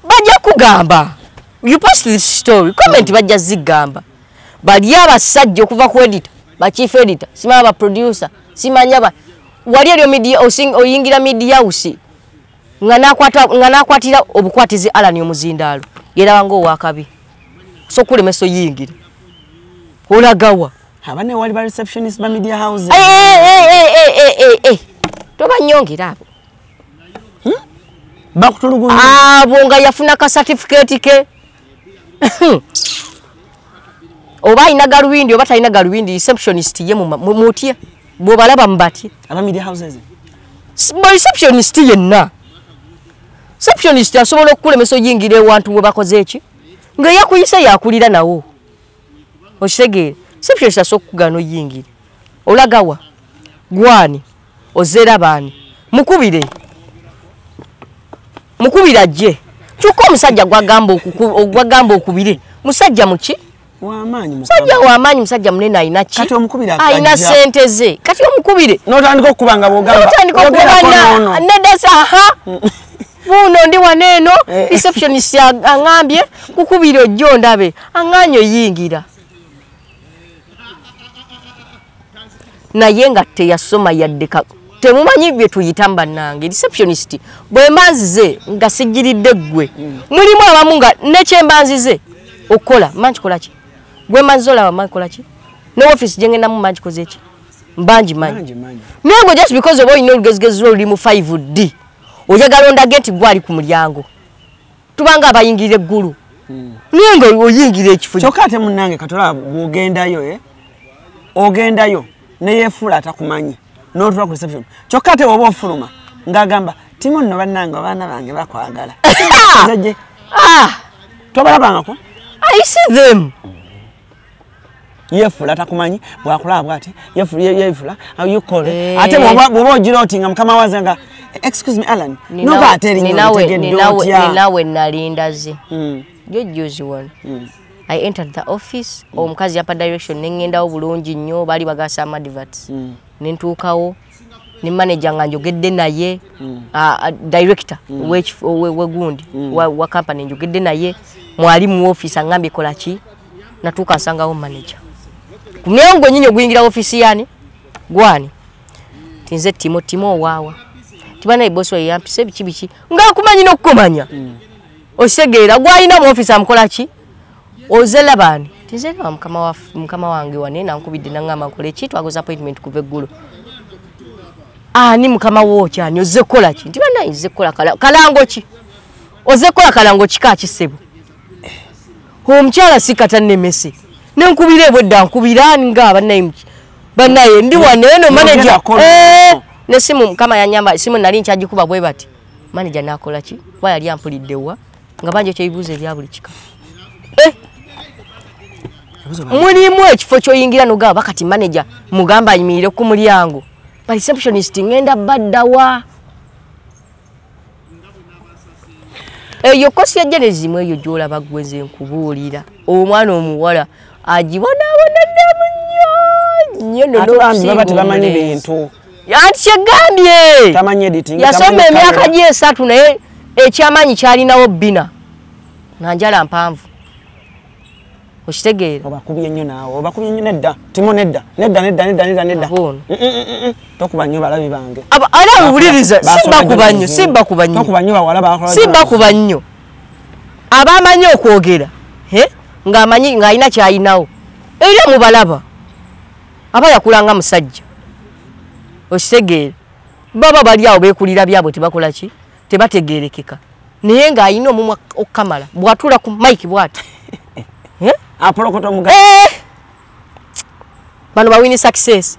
bajja kugamba you post this story comment bajja zigamba bali abasajja okuva ku editor ba chief editor simaba ba producer simanya ba wali eryo media oyingira media house nga nakwatira obukwatizi Alani omuzindaalo era wango wakabi so kule meso yingira olagawa abane wali ba receptionist ba media house toba nyongira abo bakutulugunya abo nga yafuna ka certificate ke oba ina galuwindi oba talina galuwindi receptionist ye mutie bwobalaba mbati aba media houses receptionist yenna receptionist asobola okukulemesa oyingire ewantu bwe bakoze eki nga yakuyisa yakulira nawo okisegeere receptionist asobola okukugana oyingire olagawa gwani ozera baani mukubire ajje kyokka omusajja gwagamba okubire musajja muki musajja w'amaanyi musajja munene ayina ki ayina sente ze kati omukubire n'otandika okukubanga bw'ogamba nedasa buno ndi waneeno receptionist aŋambye kukubire ojja ondabe aŋŋaanyi oyingira naye nga teyasoma yadde temumanyi bye tuyita bannange receptionist bwe mbanzize nga sigiridde ggwe mulimu abamu nga nekyembanzize okukola manji kola ki gwe mbanzize olaba manji kola ki ne office gyengendamu manji koze ki mbanji manji naye just because oba olina olugezigezi luli mu 5D oyagala ondage nti gwali ku mulyango tubanga abayingirira eggulu naye nga oyingira ekifo kyokka ate munnange katolaba bw'ogendayo ogendayo neyefuula atakumanyi n'otuula ku reception kyokka ate oba ofuluma ng'agamba timu nno bannange abaana bange bakwagala zajje tobalabangako I see them yefuula atakumanyi bwakulaba bwati yefuula yekole ate bw'oba ogira oti nga mukama waze nga Excuse me, Alan. No battery ninawe nalindaze. Jojozi one. I entered the office. Omukazi yapa direction nengenda obulungi nnyo bali bagasa adverts. Nintukawo ni manager nga njogedde naye director wegundi wa company njogedde naye mwalimu office angambe kola ki natuka nsangawo manager. Kumyango nyinyo gwingira office yani gwani tinze timo wawa tibana iboso yampise bichi nga kumanyi nokukomanya osegeera gwalina mu office amkola ki ozela bani tinze mukama wange wane nankubidde nangama nkole ki twagoza appointment kuva eggulo ani mukama wo kyani ozekola ki tibana izekola kalango ki ozekola kalango kika kisebo omukyala sikatane mesi nenkubire bwedda nkubira nga banaye ndi waneno manager ne simu kama yanyamba simu nali nchaji kuba bwe bati manager nakola ki waya ali ampuliddewa nga banje kyo ibuze bya buli kika mulimu ekifo kyo yingira no gaba bakati manager mugamba ayimire ku mulyango ba receptionist ngenda baddawa eyo kosi ya genezi mwe yo jola bagweze nkubulira omwana omuwala ajibona nnyo atulambi babati bamanyi bintu yanti kyegambye tamanyi editing yasoma emyaka gye 3 naye ekyamanyi kyalinawo bina nanjala mpanvu okitegeera obakubye nnyo naawe obakubye nnyo nedda timo nedda tokuba nnyo balabi bange ala mbuliriza simba kuba nnyo tokuba nnyo bawala bakola simba kuba nnyo abamanyi okwogera ng'amanyi ng'alina kyayinawo era mubalaba aba yakulanga musajja okitegeera baba bali awo beekulira byabwe tebakola ki tebategeerekeka naye ng'alina omumwa okukamala bw'atula ku mike bw'ati apolokoto muga bano bawini success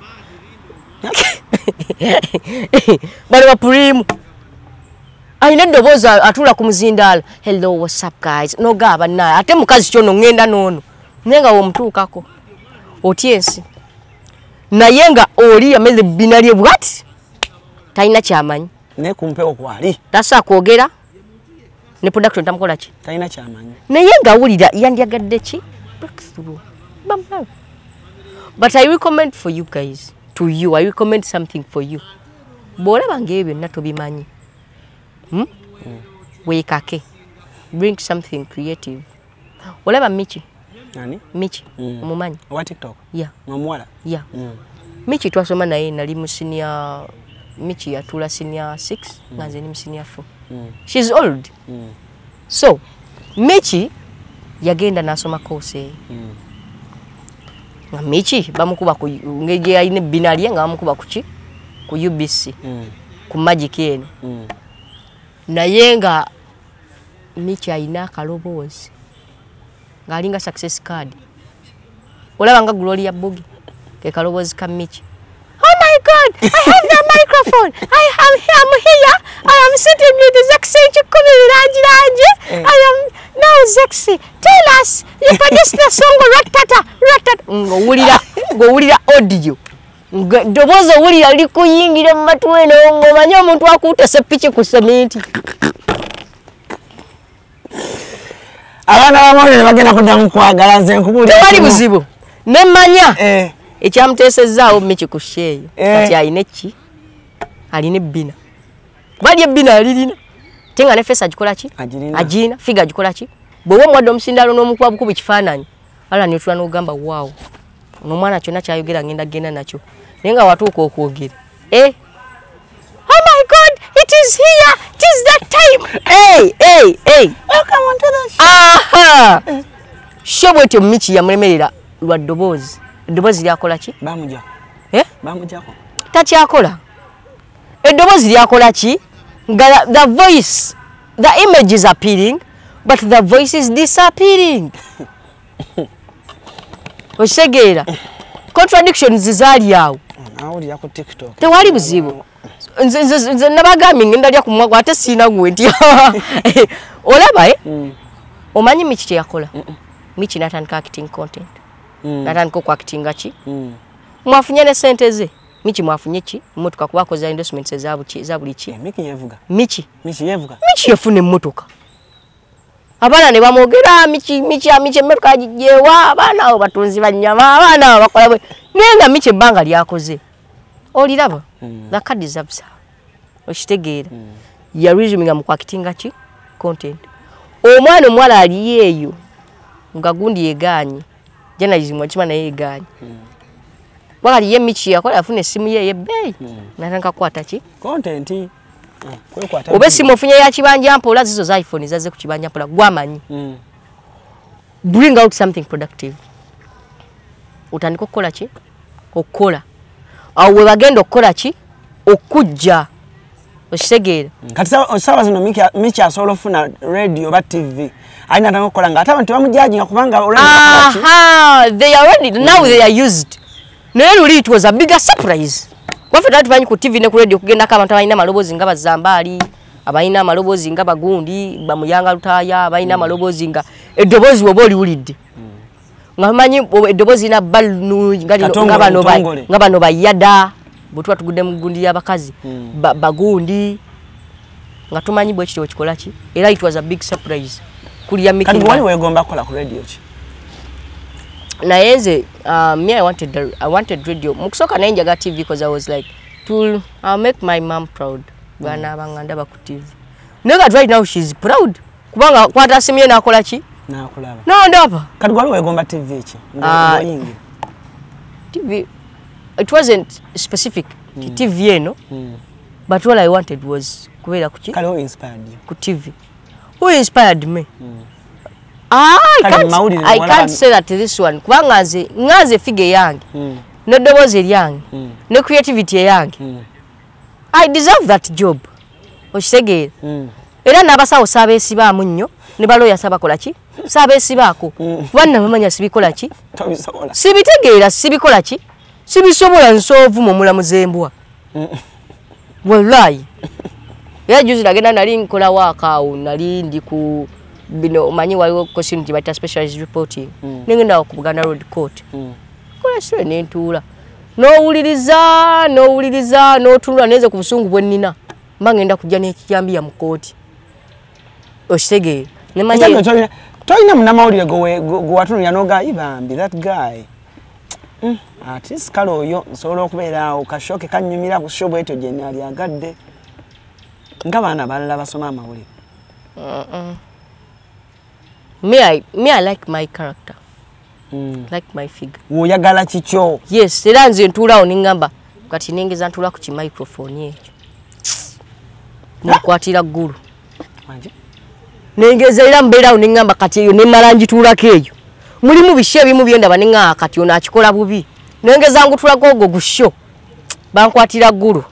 bano bapurimu alina eddoboozi atula ku muzindaala hello what's up guys no gaba naye ate mukazi kyono ngenda noono naye nga womutuukako otya ensi naye nga oli yameze ebbina lye bwati talina kyamanyi naye kumpewo kwali tasa kwogera ne production tamukola ki talina kyamanyi naye nga awulira yandyagadde ki breakthrough but I recommend for you guys to you I recommend something for you bw'olaba ng'ebyo byonna tobimanyi weekake bring something creative olaba Michi nani Michi omumanyi wa TikTok yeah omuwala yeah Michi twasoma naye nali mu senior Michi yatula senior 6 nga nze ni mu senior 4 she's old so Michi yagenda nasoma course nga Michi bamukuba ku ngeje ayine binali nga bamukuba kuki ku UBC ku magic eno naye nga Michi ayina akaloboozi ng'alinga success card olaba nga Gloria Bugi ke kaloboozi ka Michi oh my god I have the microphone I am here I am sitting with the Zexy Chikumiranji I am now Zexy tell us you produced the song ratata ngowulira audio dobozo wulira likuyingira mu matu eno ng'omanyi omuntu akuutese piki ku sementi abaana bamawulire bagenda kuddamu kwagala nze nkubulira tewali buzibu nemmanya ekyamuteesezaawo Michi ku sheeyo kati alina eki alina ebbina bali ebbina alirina te nga ne fesi agikola ki agina figa agikola ki bw'oba omuwadde omusindaalo n'omukuba bukubu kifaananyi ala netula n'ogamba waawo n'omwana kyonna kyayogera ngenda genda nakyo naye nga watuuka okwogera oh my god it is here it is that time welcome on to the show aha sho bwetyo Michi yamulemerera lwa ddoboozi eddoboozi lyakola ki bamujjako bamujjako takyakola eddoboozi lyakola ki nga the voice the image is appealing but the voice is disappearing okitegeera contradictions zaali awo nawulira ku TikTok tewali buzibu nze nabagambye ngenda lya kumwago ate siina gwe nti olaba omanyi Michi kye yakola Michi natandika acting content natandika okuactinga ki mwafunye ne sente ze Michi mwafunye ki mmotoka kuba koza endorsements za buli ki Miki yevuga Michi yevuga Michi yafune mmotoka abana ne bamogera Michi mmotoka gijewa abana abo batunzi banyama abana bakola nenga Michi banga lyakoze oliraba the card deserves okitegeera ya resuming mu kwakitinga ki content omwana omwala ali yeyo nga gundi yeganye journalism wakima na yeganye wakali ye Michi yakola afune simu ye bei natanga kwata ki content kwata obe simu ofunye ya kibanja mpola zizo za iPhone zaze ku kibanja mpola gwamanyi bring out something productive utandika okukola ki okukola awe bagenda okukola ki okujja osegera kati sawa zino Michi asobola ofuna radio ba TV aina natanga okukola nga atabantu bamujaji nga kubanga already they are ready now they are used Neruli it was a bigger surprise. Wafata tufanyi ku TV ne ku radio kugenda ka abantu abayina malobozi nga bazambali, abayina malobozi nga bagundi, bamuyanga lutaya, abayina malobozi nga edobozi woboli ulidde. Ngamanyi edobozi na balnu nga bano bayada, butwa tugudde mu gundi y'abakazi, bagundi. Nga tumanyi bwe kityo kikola ki? Era it was a big surprise. Kuli ya Michi. Kati wali wegomba kola ku radio ki? Na yenze me I wanted radio mukusoka na njaga TV because I was like I'll make my mom proud bana banganda ba ku TV nega right now she's proud kubanga kwata simye na akola ki na akulaba no ndapa kati wali wegomba TV ki yingi TV it wasn't specific TV eno but all I wanted was kubera ku ki kale inspired you ku TV who inspired me I can't say that this one. Kubanga ngaze figure yange. No dobozi yange. No creativity yange. I deserve that job. Okitegera. Era nabasawo sabesi ba munyo ne baloya sabakola ki? Sabesi bako. Wanna bamanya sibikola ki? Tobisobola. Sibitegeera sibikola ki? Sibisobola nsovu mu mulamuzembwa. Wallahi. Ya juzi nagenda nali nkola wakaawo nali ndi ku bino manyi waliwo question jibata specialized reporting ningenda ku Buganda Road Court kola swe nentuula no tulula neze ku busungu bwennina mbangenda kujja n'ekijambiya mu court oshege nemanya toyina munamawulire go watunulya noga ibambi that guy at least kalo yo nsobola okubeera okashoke kanyumira ku show bwetyo gye nali agadde ng'abaana balala basoma amawulire Me I like my character. Like my figure. Oyagala kicho. Yes, era nze ntula oningamba kati nengeza ntula ku microphone ekyo. Mukwatira ggulu. Manje. Nengeza era mbera oningamba kati eyo ne malanji tulako eyo. Mulimu bishe bimu byenda baninga kati ona akikola bubi. Nengeza ngutula gogo gusho. Bankwatira ggulu.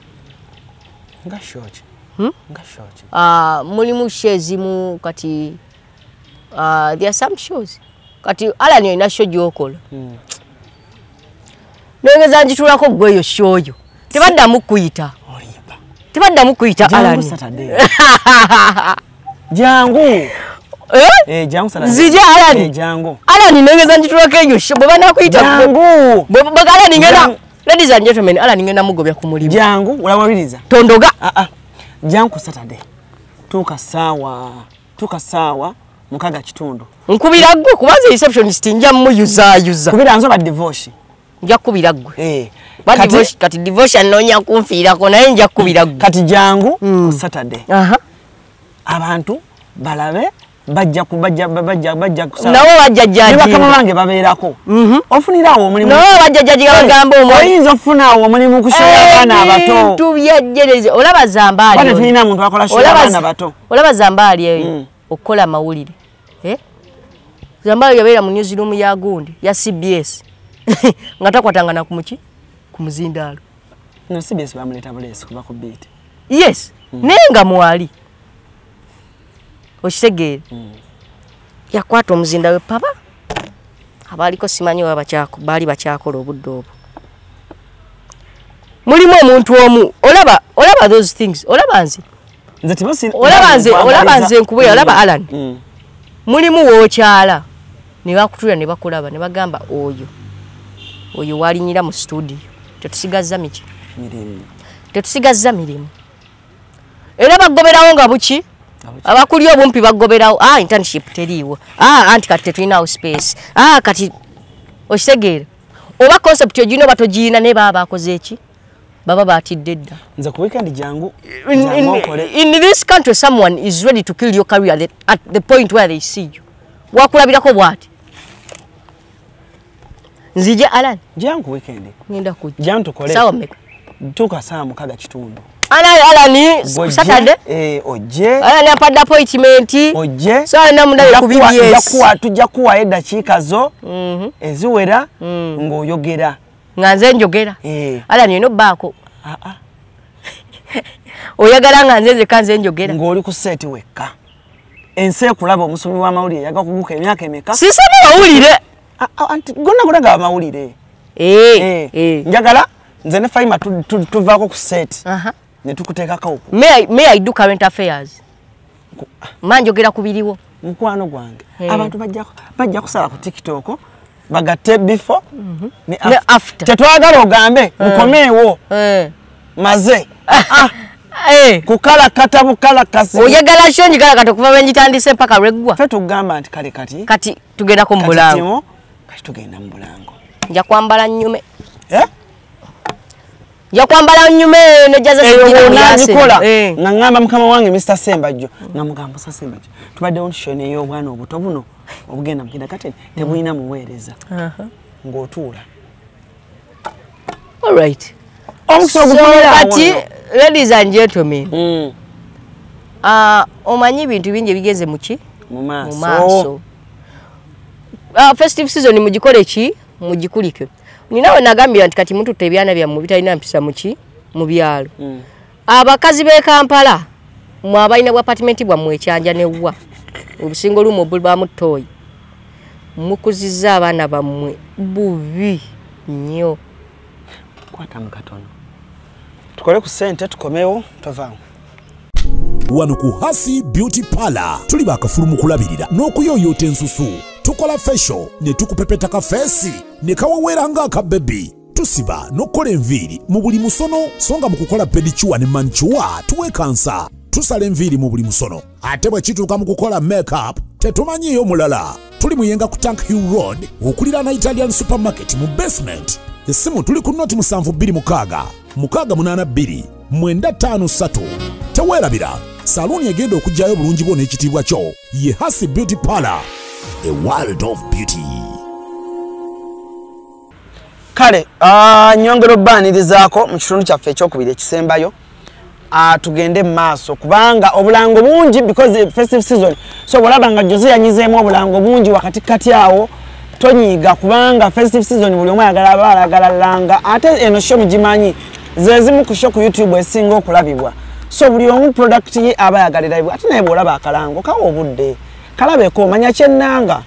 Nga shochi. Nga shochi. Mulimu shezimu kati there are some shows. Kati Alan ina show gyokola. Nengeza njitulako gweyo show yo. Tebadda mukuyita. Oliba. Tebadda mukuyita Alan. Jangu. Jangu Saturday. Zije Alan. Jangu. Alan nengeza njitulako eyo show. Baba kuyita. Jangu. Bagala ningena. Ladies and gentlemen, Alan ningena mugobya ku mulimu. Jangu, ulawuliriza. Tondoga. Jangu Saturday. Tuka sawa. Mukaga kitundu. Nkubira gwe kubaza receptionist njya muyuza. Kubira nzo ba divorce. Njya kubira gwe. Kati divorce anonya kumfira ko naye njya kubira gwe. Kati jangu ku Saturday. Abantu balabe bajja kusala. Nawo bajja jaji. Niba kama bange babeerako. Ofunirawo omulimu. Nawo bajja jaji bagamba omwo. Oyinza ofunawo omulimu kushaya abana abato. Tubyajereze olaba zambali. Bale tulina muntu akola shaya abana abato. Olaba zambali eyo. Okola mawulire. Zambali yabeera mu newsroom ya gundi ya CBS. Ngatakwatanga na kumuki kumuzindalo. No CBS bamuleta bulesi kuba ku beat. Yes. Nenga mwali. Okitegere. Yakwata omuzindalo papa. Abaliko simanyi wabachako bali bachakola obudde obwo. Mulimu omuntu omu olaba those things. Olaba nzi. Nze tibosi. Olaba nze nkubwe olaba Alan. Mulimu wokyala. Ne bakutula ne bagamba oyo walinyira mu studio. Tetusigaza Michi. mirimu tetusigazza mirimu era bagoberawo nga buki abakuli obumpi bagoberawo internship teriiwo anti kati tetulinawo space kati okitegeera oba concept ogina oba togiina ne baba bakoze eki baba batidde dda nze ku weekend jangu in this country someone is ready to kill your career at the point where they see you wakulabirako bwati nzije Alan jangu weekend ngenda kujja jangu tukole sawa meka tuka saa mukaga kitundu Alan Saturday oje Alan apadde appointment oje sawa na mundaye ku BBS tujja kuwa eddakiika zo eziwera ng'oyogera nga nze njogera Alan ino baako oyagala nga nze kanze njogera ng'oli ku seti wekka ensi ekulaba omusomi w'amawulire yaga kuguka emyaka emeka sisome mawulire anti gonna kulaga amawulire njagala nze ne Faima tuvaako ku seti ne tukuteekako oku may I do current affairs manjogera kubiriwo mukwano gwange abantu bajja kusala ku TikTok bagatte before ne after tetwagala ogambe mukomeewo maze kukala kata bukala kasi oyagala shonji kala kata kuva benjitandise mpaka regwa fe tugamba nti kati tugenda ku mulango kati tugenda mu mulango nja kwambala nnyume nja kwambala nnyume ne jaza nikola ngamba mukama wange Mr. Sembajjo namugamba Sembajjo tubadde on show ne y'obwana obuto buno obugenda mukida kati tebulina muweereza ng'otuula all right kati ladies and gentlemen omanyi bintu bingi bigeze muki mu maaso festive season mugikole ki mugikulike ninawe nagambira nti kati muntu tebyana bya mu bitalina mpisa muki mu byalo abakazi be Kampala mu abalina bwa apartment bwa mwekyanja ne wa obusingo lumo bulba mu toy mukuziza abana bamwe bubi nnyo kwata mukatono tukole ku sente tukomewo tovaawo wano ku Hasi Beauty Parlor tuli bakafulumu kulabirira n'okuyoyota ensusu tukola facial ne tukupepeta ka face ne kawawera nga aka baby tusiba n'okola enviiri mu buli musono songa mu kukola pedicure ne manicure tuwe kansa tusala enviiri mu buli musono ate bwe kituuka mu kukola makeup tetumanyiyo mulala tuli muyenga ku Tank Hill Road okulira na Italian supermarket mu basement esimu tuli ku noti 72 682 953 teweerabira saluni egenda okujjayo bulungi bwo n'ekitiibwa kyo ye Hasi Beauty Parlor, a world of beauty. Kale nyongero banirizaako mu kitundu kyaffe ekyokubiri ekisembayo tugende maaso kubanga obulango bungi because festive season so bolaba nga Jose yanyizeemu obulango bungi wakati kati awo tonyiga kubanga festive season buli omu ayagala langa ate eno show mugimanyi zezimu ku show ku YouTube esinga okulabibwa so buli omu product ye aba yagalira ibwa ate naye bolaba akalango kawo obudde kalabeko manya kyennanga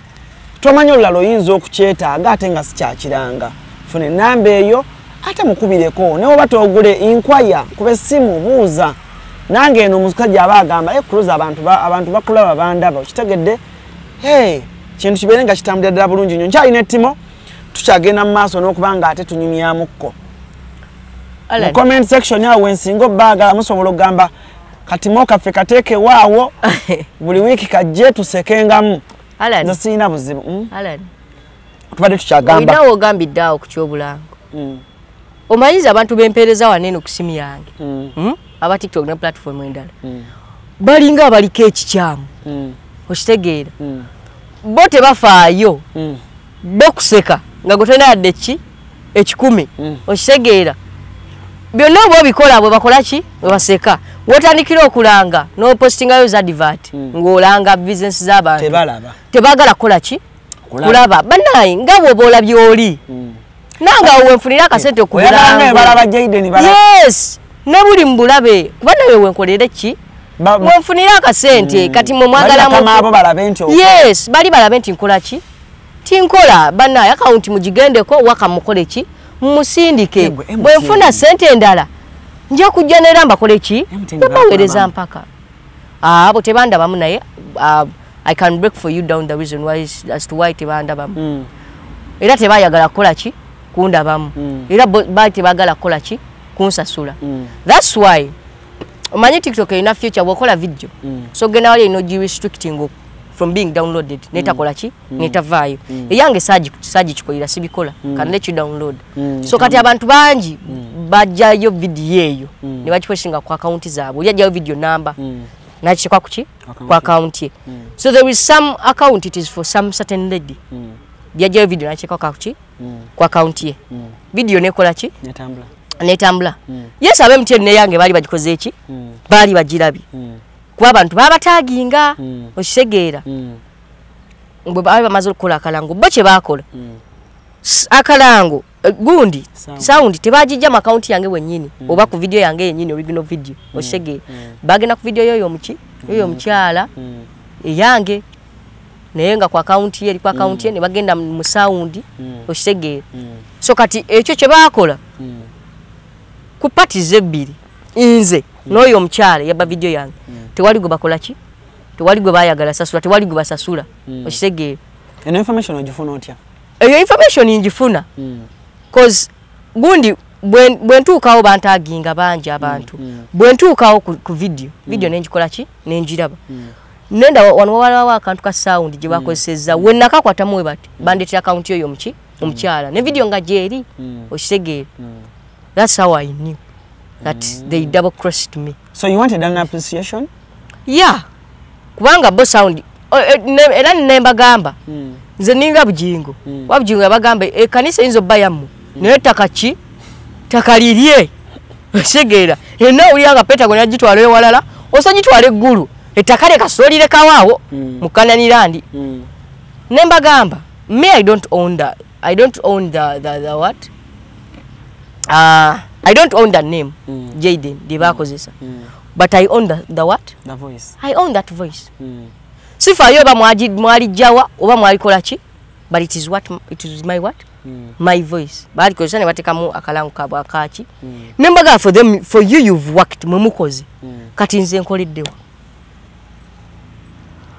tomanya olulalo oyinza okukyetaaga ate nga sikyakiranga fune namba eyo ate mukubireko ne oba togule inquire kuba essimu buuza nange eno omusajja aba agamba cruise abantu bakulaba bandaba okitegedde kintu kibeere nga kitambulira ddala bulungi nnyo nkyalina ettimo tukyagenda mu maaso n'okubanga ate tunyumyamukko mu comment section awo wensinga obbaagala musobola okugamba katimo kaffe kateeke waawo buli wiiki kajje tusekengamu nze sirina buzibu tubadde tukyagamba olinawo ogambidde awo ku kyobulango omanyiza abantu bempeereza wanene ku simu yange aba TikTok ne platform endala balinga abaliko ekikyamu okitegeera bo tebafaayo bo kuseka nga gwe tolina yadde ekikumi okitegeera byonna oba obikola bwe bakola ki bwe baseka wotandikira okulanga n'opostingayo za advert ng'olanga business z'abantu tebaagala kukola ki kulaba bannaye nga bw'oba olabye oli nanga wenfunira akasente okulanga yes ne buli mu bulabe kuba nawe wenkolere ki wenfunira akasente kati mwe mwagalamu yes bali balabe nti nkola ki tinkola bannaye akawunti mugigendeko waka mukole ki musindike bwenfuna sente endala nja kujja neramba kole ki babaweereza mpaka abo tebandabamu naye I can break for you down the reason why as to why tebandabamu era tebayagala kukola ki kundabamu era bali tebagala kukola ki kunsasula. That's why omanyi TikTok ina future bwokola video. So gena wali ino gi restricting from being downloaded. Neta kola ki? Neta vayo. Eyange saji chikoira sibikola. Can let you download. So kati abantu banji bajja yo video eyo. Ne bachiposhinga kwa account zaabwe. Yajja yo video number. Nachikwa kuchi? Kwa account ye. So there is some account it is for some certain lady. Yajja yo video nachikwa kwa kuchi? Kwa account ye. Video nekola ki? Netambula. Yes abe MTN ne yange bali bagikoze eki? Bali bagirabi. Kwa abantu baba taginga oshisegeera. Ngwe baba bamaze okukola akalango boche bakola. Akalango gundi sound tebajijja mu account yange wennyini oba ku video yange yennyini original video oshisegeera. Bagenda ku video yoyo muki? Yoyo mkyala yange nayenga kwa account ye kwa account ye ne bagenda mu sound oshisegeera. So kati ekyo kye bakola ku party zebbiri inze noyo mkyala yaba video yange tewali go bakola ki tewali go bayagala sasula tewali go basasula oshisegeera. Eno information ogifuna otya? Eyo information njifuna cause gundi bwentuukawo bantaginga banja abantu bwentuukawo ku video nenjikola ki nenjiraba nenda wano wala akantu ka sound gye bakozeseza wenaka kwatamu bati bandetira account yoyo muki omukyala ne video nga jeri oshisegeera. That's how I knew that they double crossed me. So you wanted an appreciation? Yeah. Kubanga bo sound era nemba gamba nze ninga bujingo wabujingo yabagamba kanisa inzo bayamu ne takachi takalirye segeera eno uli anga peta gonna gitwale walala osagitwale eggulu etakale kasolire kawawo mukananirandi nemba gamba me I don't own the what I don't own that name Jayden Dibakozesa but I own the what? The voice. I own that voice. Sifa yoba mwali jawa oba mwali kola ki but it is my what? My voice. Bali kozane batekamu akalangu kabwa kachi. Nembaga for you you've worked mumukozi. Kati nze nkoleddewa.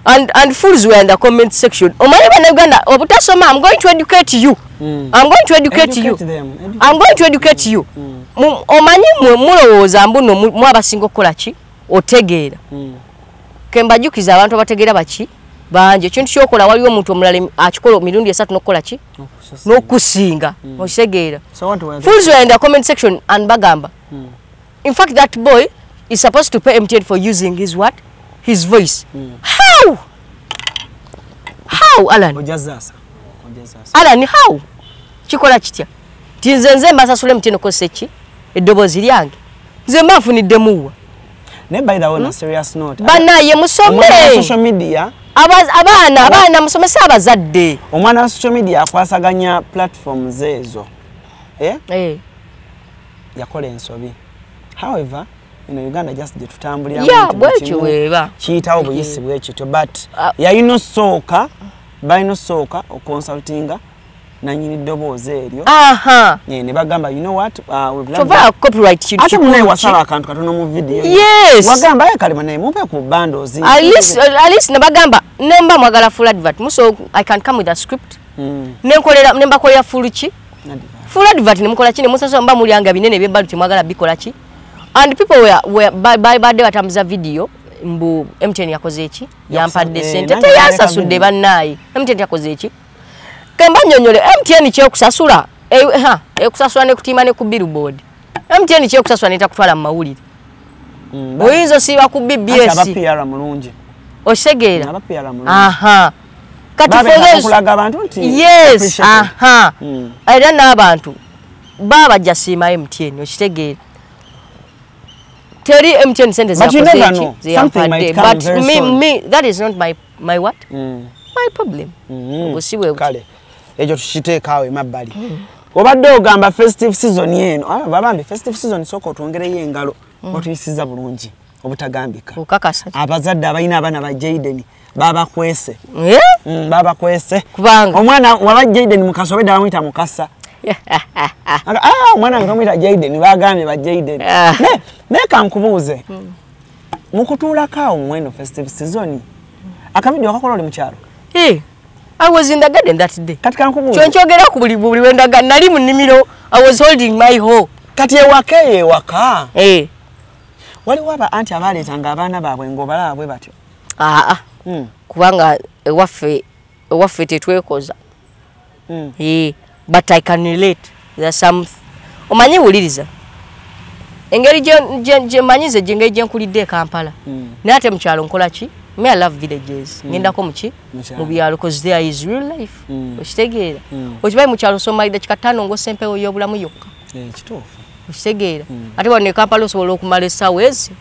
And fools were in the comment section. Omani banaganda obutasoma I'm going to educate you. I'm going to educate you. I'm going to educate you. Omanyi mulowooza mbuno mwabasinga kola ki otegeera. Kemba jukiza abantu abategeera baki banje kintu kyokola waliwo omuntu omulala akikola mirundi esatu nokola ki nokusinga oshegeera. Fools were in the comment section and bagamba. In fact that boy is supposed to pay MTN for using his what? His voice. How Alan? Alan how? Chikola kitya? Tinzenze mbasasule MTN ko sechi edobozi lyange. Nze mbafunidde muwa. Ne by the way on a serious note. Bana ye musome. Social media. Abana musomesa abazadde. Omwana social media akwasaganya platforms ezo. Yakola ensobi. However, Uganda just did tutambulira bwekyo weba. Kiyitawo buyisi bwekyo but yayino soka bayino soka oconsultinga nanyini doboze eryo. Ne bagamba you know what we've learned that copyright kintu. Ate mune wasala akantu katono mu video. Yes. Wagamba kalima naye mupe ku bundles. At least ne bagamba nemba mwagala full advert. Muso I can come with a script. Nemba kolera full ki? Full advert ne mukola ki ne musaso mba muli anga binene byembalu timwagala bikola ki? And people were by watamza video mbu MTN yakoze eki yampadde sente teyasasudde bannayi MTN yakoze eki kemba nyonyole MTN kye kusasula kusasula ne kutima ne ku billboard MTN kye kusasula ne takutwala mu mawulire oyinza siba ku BBS abapira mulungi oshegeera abapira mulungi kati kulaga abantu nti yes era n'abantu baba jasima MTN oshegeera. Terry MTN sent but you never know. Something might come but very me, soon. me, that is not my what? My problem. Kale. Ejo tushiteekawe mabbali. Obadde ogamba festive season yeno. Babambi festive season soko tuongereyo engalo. Otuyisiza bulungi. Obutagambika. Okakasa. Abazadde abalina abana ba Jayden baba kwese. Baba kwese. Kubanga. Omwana wa Jayden mukasobeda bamwita mukasa. Mwana ngamwita Jayden bagambye ba Jayden. Neka nkubuuze. Mukutuula kawo mweno festive season. Akavideo akakola oli mukyalo. I was in the garden that day. Katika nkubuuze. Kyonkyogera ku buli wendaga nali mu nnimiro. I was holding my hoe. kati ewaka ewaka waliwo aba anti abaleetanga abaana baabwe ng'obalabwe batyo kubanga ewaffe tetwekoza but I can relate. There's some omanyi wuliriza engeri je manyize je ngeri je nkulidde Kampala naye ate mukyalo nkola ki me I love villages ngendako muki mu byalo because there is real life okitegeera okibayi mukyalo somalida kikatano ngo sempewo y'obulamu yokka kituufu okitegeera ate wane Kampala osobola okumala essaawa ezi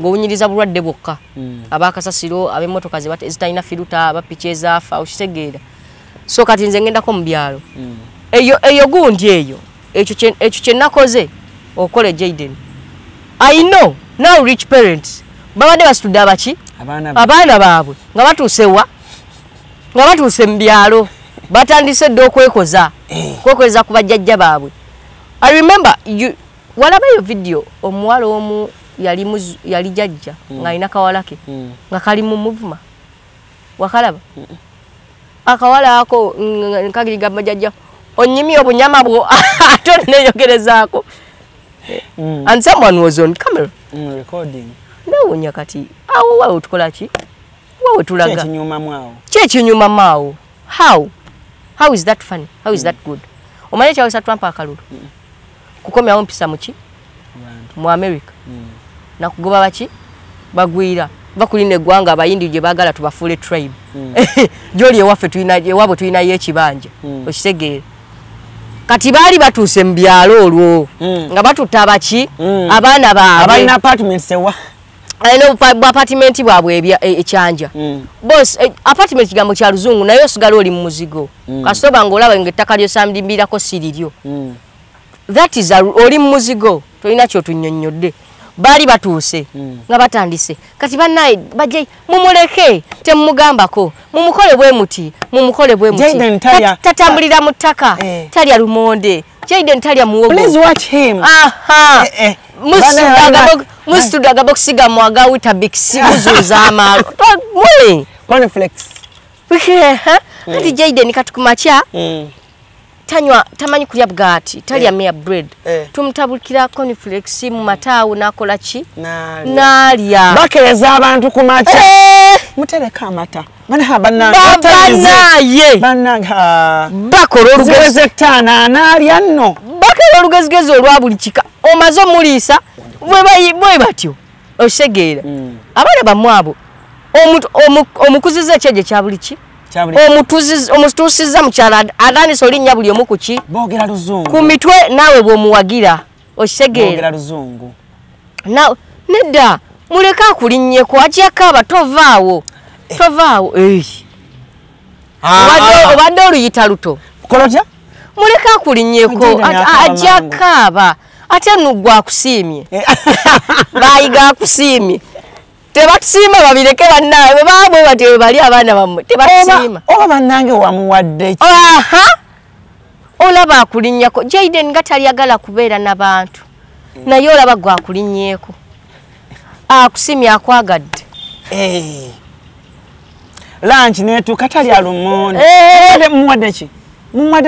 ng'owunyiriza bulwadde bwokka abakasasiro ab'emmotoka zitalina firuta abapiki ezaafa okitegeera so kati nze ngendako mu byalo eyo gundi eyo ekyo kye nakoze okole Jayden. I know now rich parents babadde basitudde abaki abaana baabwe nga batuusewa nga batuuse mu byalo batandise dde okwekoza ku bajjajja baabwe. I remember walabayo video omuwala omu yali jajja ng'alina kawalake nga kali mu muvuma wakalaba akawala ako nkagiriga majjajja onyimi obunyama bwo ate neyogerezaako and someone was on camera recording nawunya kati awo wawe tukola ki wawe tulaga kyekinyuma maawo how is that funny, how is that good? Omanye kyawesa Trump akalulu kukomyawo mpisa muki mu America nakugoba baki bagwira bakulina eggwanga abayindi gye baagala tubafuule tribe gyoli ewaffe ewabwe tulina y'ekibanja okitegeera kati baali batuuse mu byalo olwo nga batutta abaki abaana baabwe abalina apartments ewa alina apartment bwabwe ekyanja boss apartment kigambo kya luzungu naye osigala oli mu muzigo kasoba ng'olaba ng'ettaka lyosambimbirako siriryo that is oli mu muzigo tolina kyotunnyonnyodde baali batuuse nga batandise kati bannaye bajje mumuleke temugambako mumukole bwe muti tatambulira mu ttaka talya lumonde Jayden talya muwogo. Please watch him. Mustudaga boxiga mwaga wita biksi uzuzama mwe cornflakes ati Jayden katukumacha tamanyi kulya bugatti talya mere bread tumtabukira cornflakes mu mataawo nakola ki nalya bakereza abantu kumacha mutereka amata bakora olugezi ttaana nalya nno bakora olugezigezi olwa buli kika omaze omuliisa bwe batyo osegeera abaana bamwabo omukuziza ekyeje kya buli ki omutuusiza mukyala atandisa olinnya buli omu kuki boogera luzungu ku mitwe naawe bw'omuwagira okisegeera luzungu nedda muleka akulinnyeko akyakaaba tovaawo obadde oluyita luto kolotya muleka akulinnyeko akyakaaba ate nugwa akusiimye bayiga akusiimye tebatusiima babireke bannaabwe baabwe batyo bali abaana bammwe tebatusiima oba bannange wamuwadde olaba akulinnyako Jayden nga taliyagala kubeera n'abantu naye olaba gwe akulinnyeeko akusiimye akwagadde lunch netuuka talya lumonde mumuwadde ki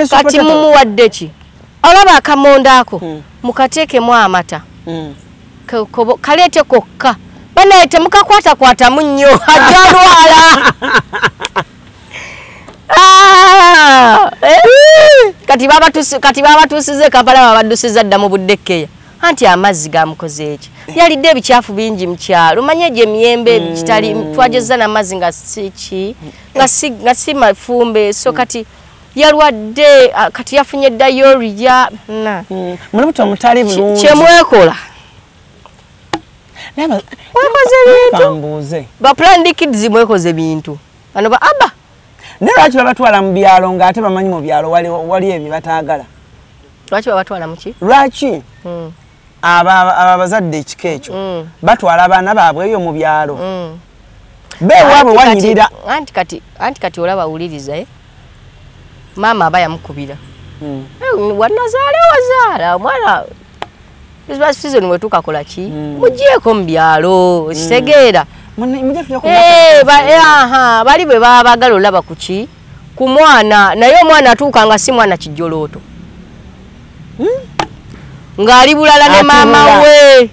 kati mumuwadde ki olaba akamonda ako mukateekemu amata kaleete kokka banaye temukakwatakwatamu nnyo ajalwala kati babatuusize Kampala babaddusiza dda mu buddekeya anti amazzi gamukoze eki yalidde ebikyafu bingi mu kyalo manye gye emiyembe kitali twagezza n'amazzi nga siki nga si mafumbe so kati yalwadde kati yafunye diarrhea mulubuto omutali bulungi kyemwekola mwekoze bintu ba Planned Kids mwekoze bintu bano ba aba naye lwaki babatwala mu byalo ng'ate bamanyi mu byalo wali ebyo bataagala lwaki babatwala mu ki lwaki abazadde ekika ekyo batwala abaana baabwe eyo mu byalo beewaabwe wanyirira anti kati olaba wuliriza maama aba yamukubira wanazaale wazaala omwana Christmas season wetukakola ki mugyeko mu byalo okitegeera bali bwe baba baagala olaba ku ki ku mwana naye omwana atuuka nga si mwana kijjolooto ng'ali bulala ne maama we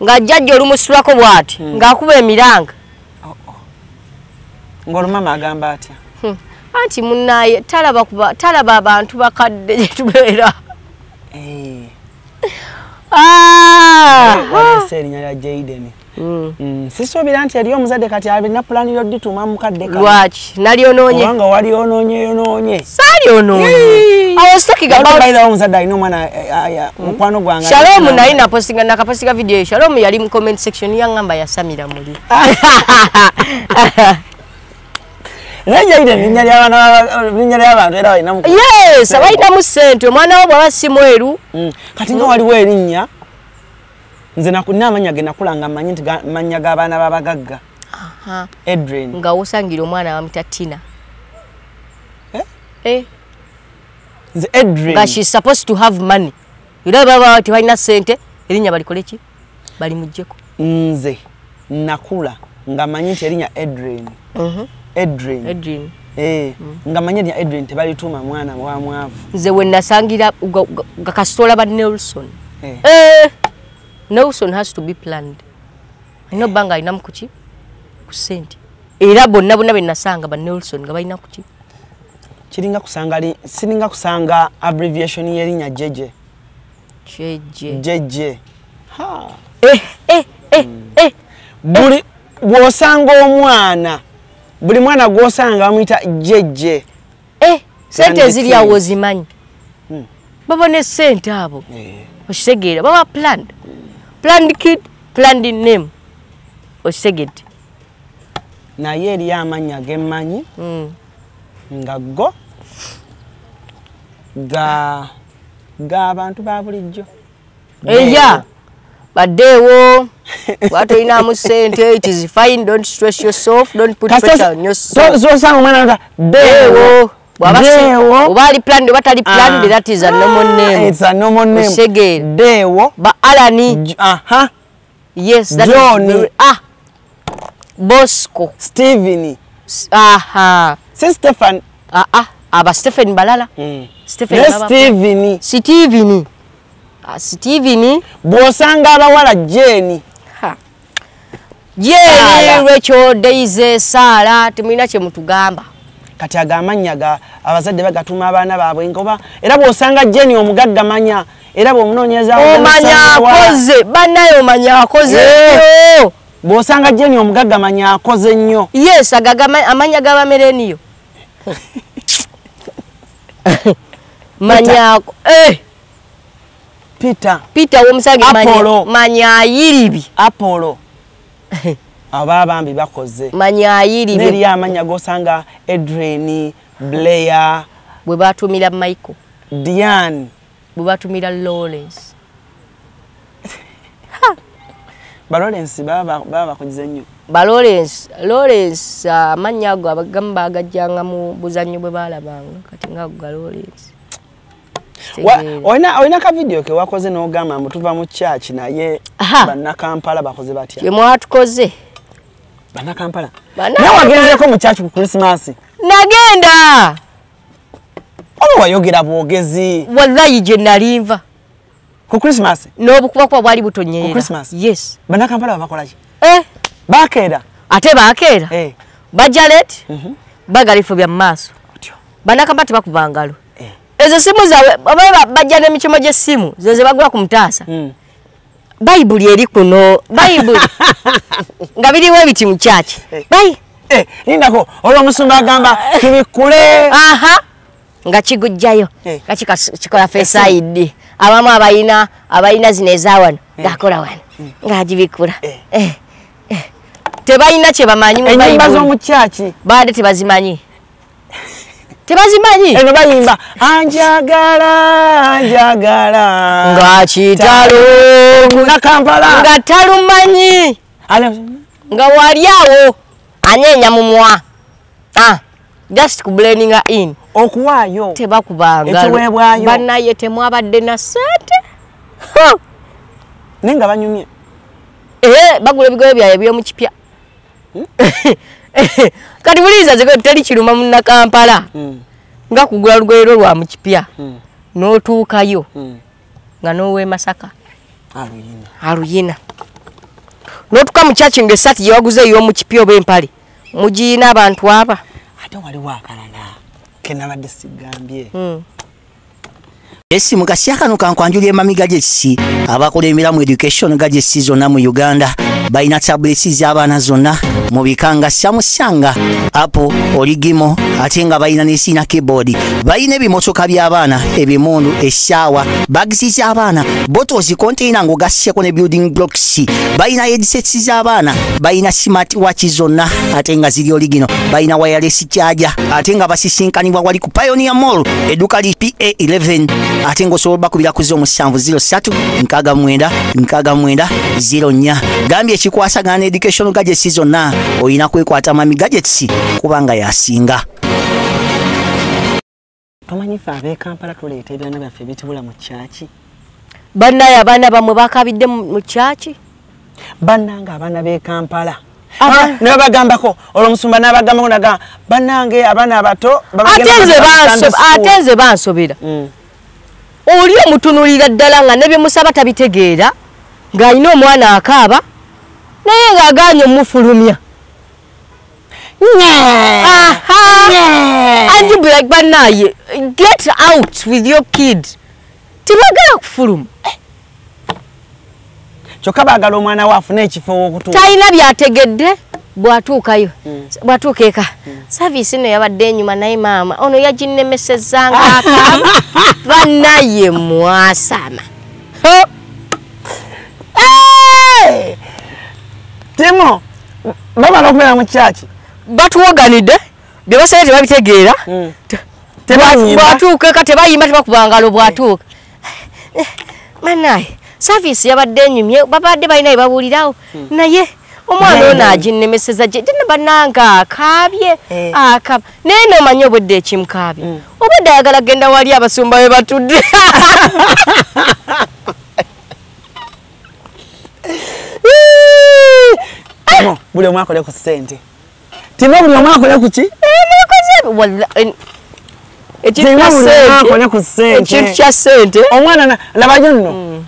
nga jjajja olumusulako bw'ati ng'akuba emiranga ng'olumama agamba atya anti munnaye talaba abantu bakadde gye tubeera waleese erinnya lya Jaden sisuubira nti yali omuzadde kati alina pulaani y'oddituma mukadde kano lwaki nalyonoonye obanga wali onoonye saalyonoonye awosikigaabayidawo omuzadde alina omwana mukwano gwange Shalom naye nakaposiga video eyo Shalom yali mu comment section yaŋŋamba yasamira muli linnya ly'abantu era balinamu yes abalinamu ssente omwana wo bw'aba si mweru kati nga waliwo erinnya nze n'amanya ge nakulanga mmanyi nti mannya g'abaana b'abagagga Edrin nga wosangira omwana bamuta Tina nze Edrin nga she's supposed to have money era baba tebalina ssente erinnya balikole ki balimuggyeko nze nakula nga manyi nti erinnya Edrin Edrin nga manyi erinnya Edrin tebalituma mwana wa mwavu nze we nasangira nga kasitola ba Nelson Nelson has to be planned. Ino banga ina mkuchi ku ssente. Era bonna be nasanga ba Nelson nga balina kuki. Kiringa kusanga abbreviation y'erinnya Jeje. Jeje. Ha. Buli bw'osanga omwana. Buli mwana gw'osanga bamuyita Jeje. Sente ziri awo zimanyi. Baba ne sente abo. Osegera baba planned. Planned kid, planned name. Oseged. Na yeri ya amanya gemmanyi. Nga go. Ga abantu ba bulijjo. Eya. Badewo. Watu ina mu sente, it is fine, don't stress yourself, don't put pressure on yourself. So sang mwana dewo. Obali planned batali planned, that is a normal name. It's a normal name. Oseged. Dewo. Ba Alani. Yes, that Johnny. Bosco. Stephen. Stephen. Aba Stephen Balala. Stephen. Stephen. Stephen. Bw'osanga abawala Jane. Jane, Rachel, Daisy, Sarah, temulina kye mutugamba. Kati agamanya abazadde bagatuma abaana baabwe ngoba era bw'osanga Jane omugagga manya era bw'omunoonyeza omanya akoze bannayo omanya akoze bw'osanga Jane omugagga manya akoze nnyo yes amanya g'abamereniyo manya Peter w'omusange manya ayiribi Apollo ababambi bakoze manya ayiribi neri amanya gosanga Edreni Blair bwe batumira Michael Diane bwe batumira Lawrence Lawrence baba bakoze nnyo Lawrence amanya ago abagamba agajjanga mu buzannyo bwe balabanga kati nga Lawrence Oina ka video ke wakoze n'ogamba mutuva mu church naye banna Kampala bakoze batya ye mwatukoze banna Kampala naye wagenzeko mu church ku Christmas nagenda wayogera bwogezi wallahi je nalimva ku Christmas n'obukuba kwa bwali butonyeera ku Christmas yes banna Kampala bakola ki bakeera ate bakeera bajalet bagalifo bya maaso banna Kampala tebakubangalo ezo simu zawe bajja n'emichomo gy'essimu ze bagula ku mutaasa Bayibuli eri kuno Bayibuli nga biriwo ebiti mu church nindako olw'omusumba agamba tubikule nga kigujjayo kikola face ID abamu abalina zino ezawano ngakola wano ng'agibikula tebalina kye bamanyi mu Bayibuli ennyimba z'omu church baade tebazimanyi tebazimanyi eno bayimba anjagala nga kitalo na Kampala nga talumanyi nga wali awo anyeenya mumwa just kubleninga in okuwaayo tebakubanga ekiweebwayo bannaye temwabadde na ssente naye nga banyumye bagula ebigoye byaye by'omu kipya kati buliza zeko teri kiruma munna Kampala nga kugula lugoye lwa mu kipya n'otuukayo nga n'owe Masaka Aluyina n'otuka mu kyaki ng'essati gye waguze ey'omu kipya oba empale mugiyina abantu aba ate waliwo akalala kenabadde sigambye Esimu kasiakano kankwanjulye mami gadgets abakulembera mu education gadgets zonna mu Uganda baina tablets z'abaana zonna mu bikanga Samsung, Apple, Origimo ate nga baina n'esina keyboard baina ebimotoka by'abaana ebimundu essaawa bags z'abaana bottles container ng'ogasseko ne building blocks baina headsets z'abaana baina smart watch zonna ate nga ziri Origino baina wireless charger ate nga basisinkanibwa wali ku Pioneer Mall eduka li PA11 ate ngosobola bakubira ku 0703-69-69-04 gambye ekikwasagana education gadgets zonna oyina kwekwata mami gadgets kubanga yasinga. Tomanyifa abe Kampala tuleeta ebyana byaffe bitibula mu kyaki bannaye abaana bamwe bakabidde mu kyaki bannanga abaana b'e Kampala ne bagambako olwomusumba n'abagambako naga bannange abaana abato ate nze bansobera oli omutunulira ddala nga ne bye musaba tabitegeera ng'alina omwana akaaba naye ng'agaanye omufulumya and you be like bannaye get out with your kid tibagala kufuluma kyokka baagala omwana we afune ekifo w'okutuuka talina byategedde bw'atuukayo bw'atuuka eka saavisi eno yabadde enyuma naye maama ono yaginnemesezanga akaaba bannaye mwasama Timo bamala okubeera mu kyaki batuwoganidde bye basabye tebabitegeera bw'atuuka eka tebayimba tebakuba ngalo bw'atuuka mannaye saavisi yabadde enyumye babadde balina ebabuulirawo naye omwana ono aginnemeseza gye bannanga akaabye akaba naye n'omanye obwedde ekimukaabye obwedde ayagala genda wali abasumba we batudde buli omu akole ku ssente Timo buli omu akole ku ki ekintu kya ssente omwana labayo nno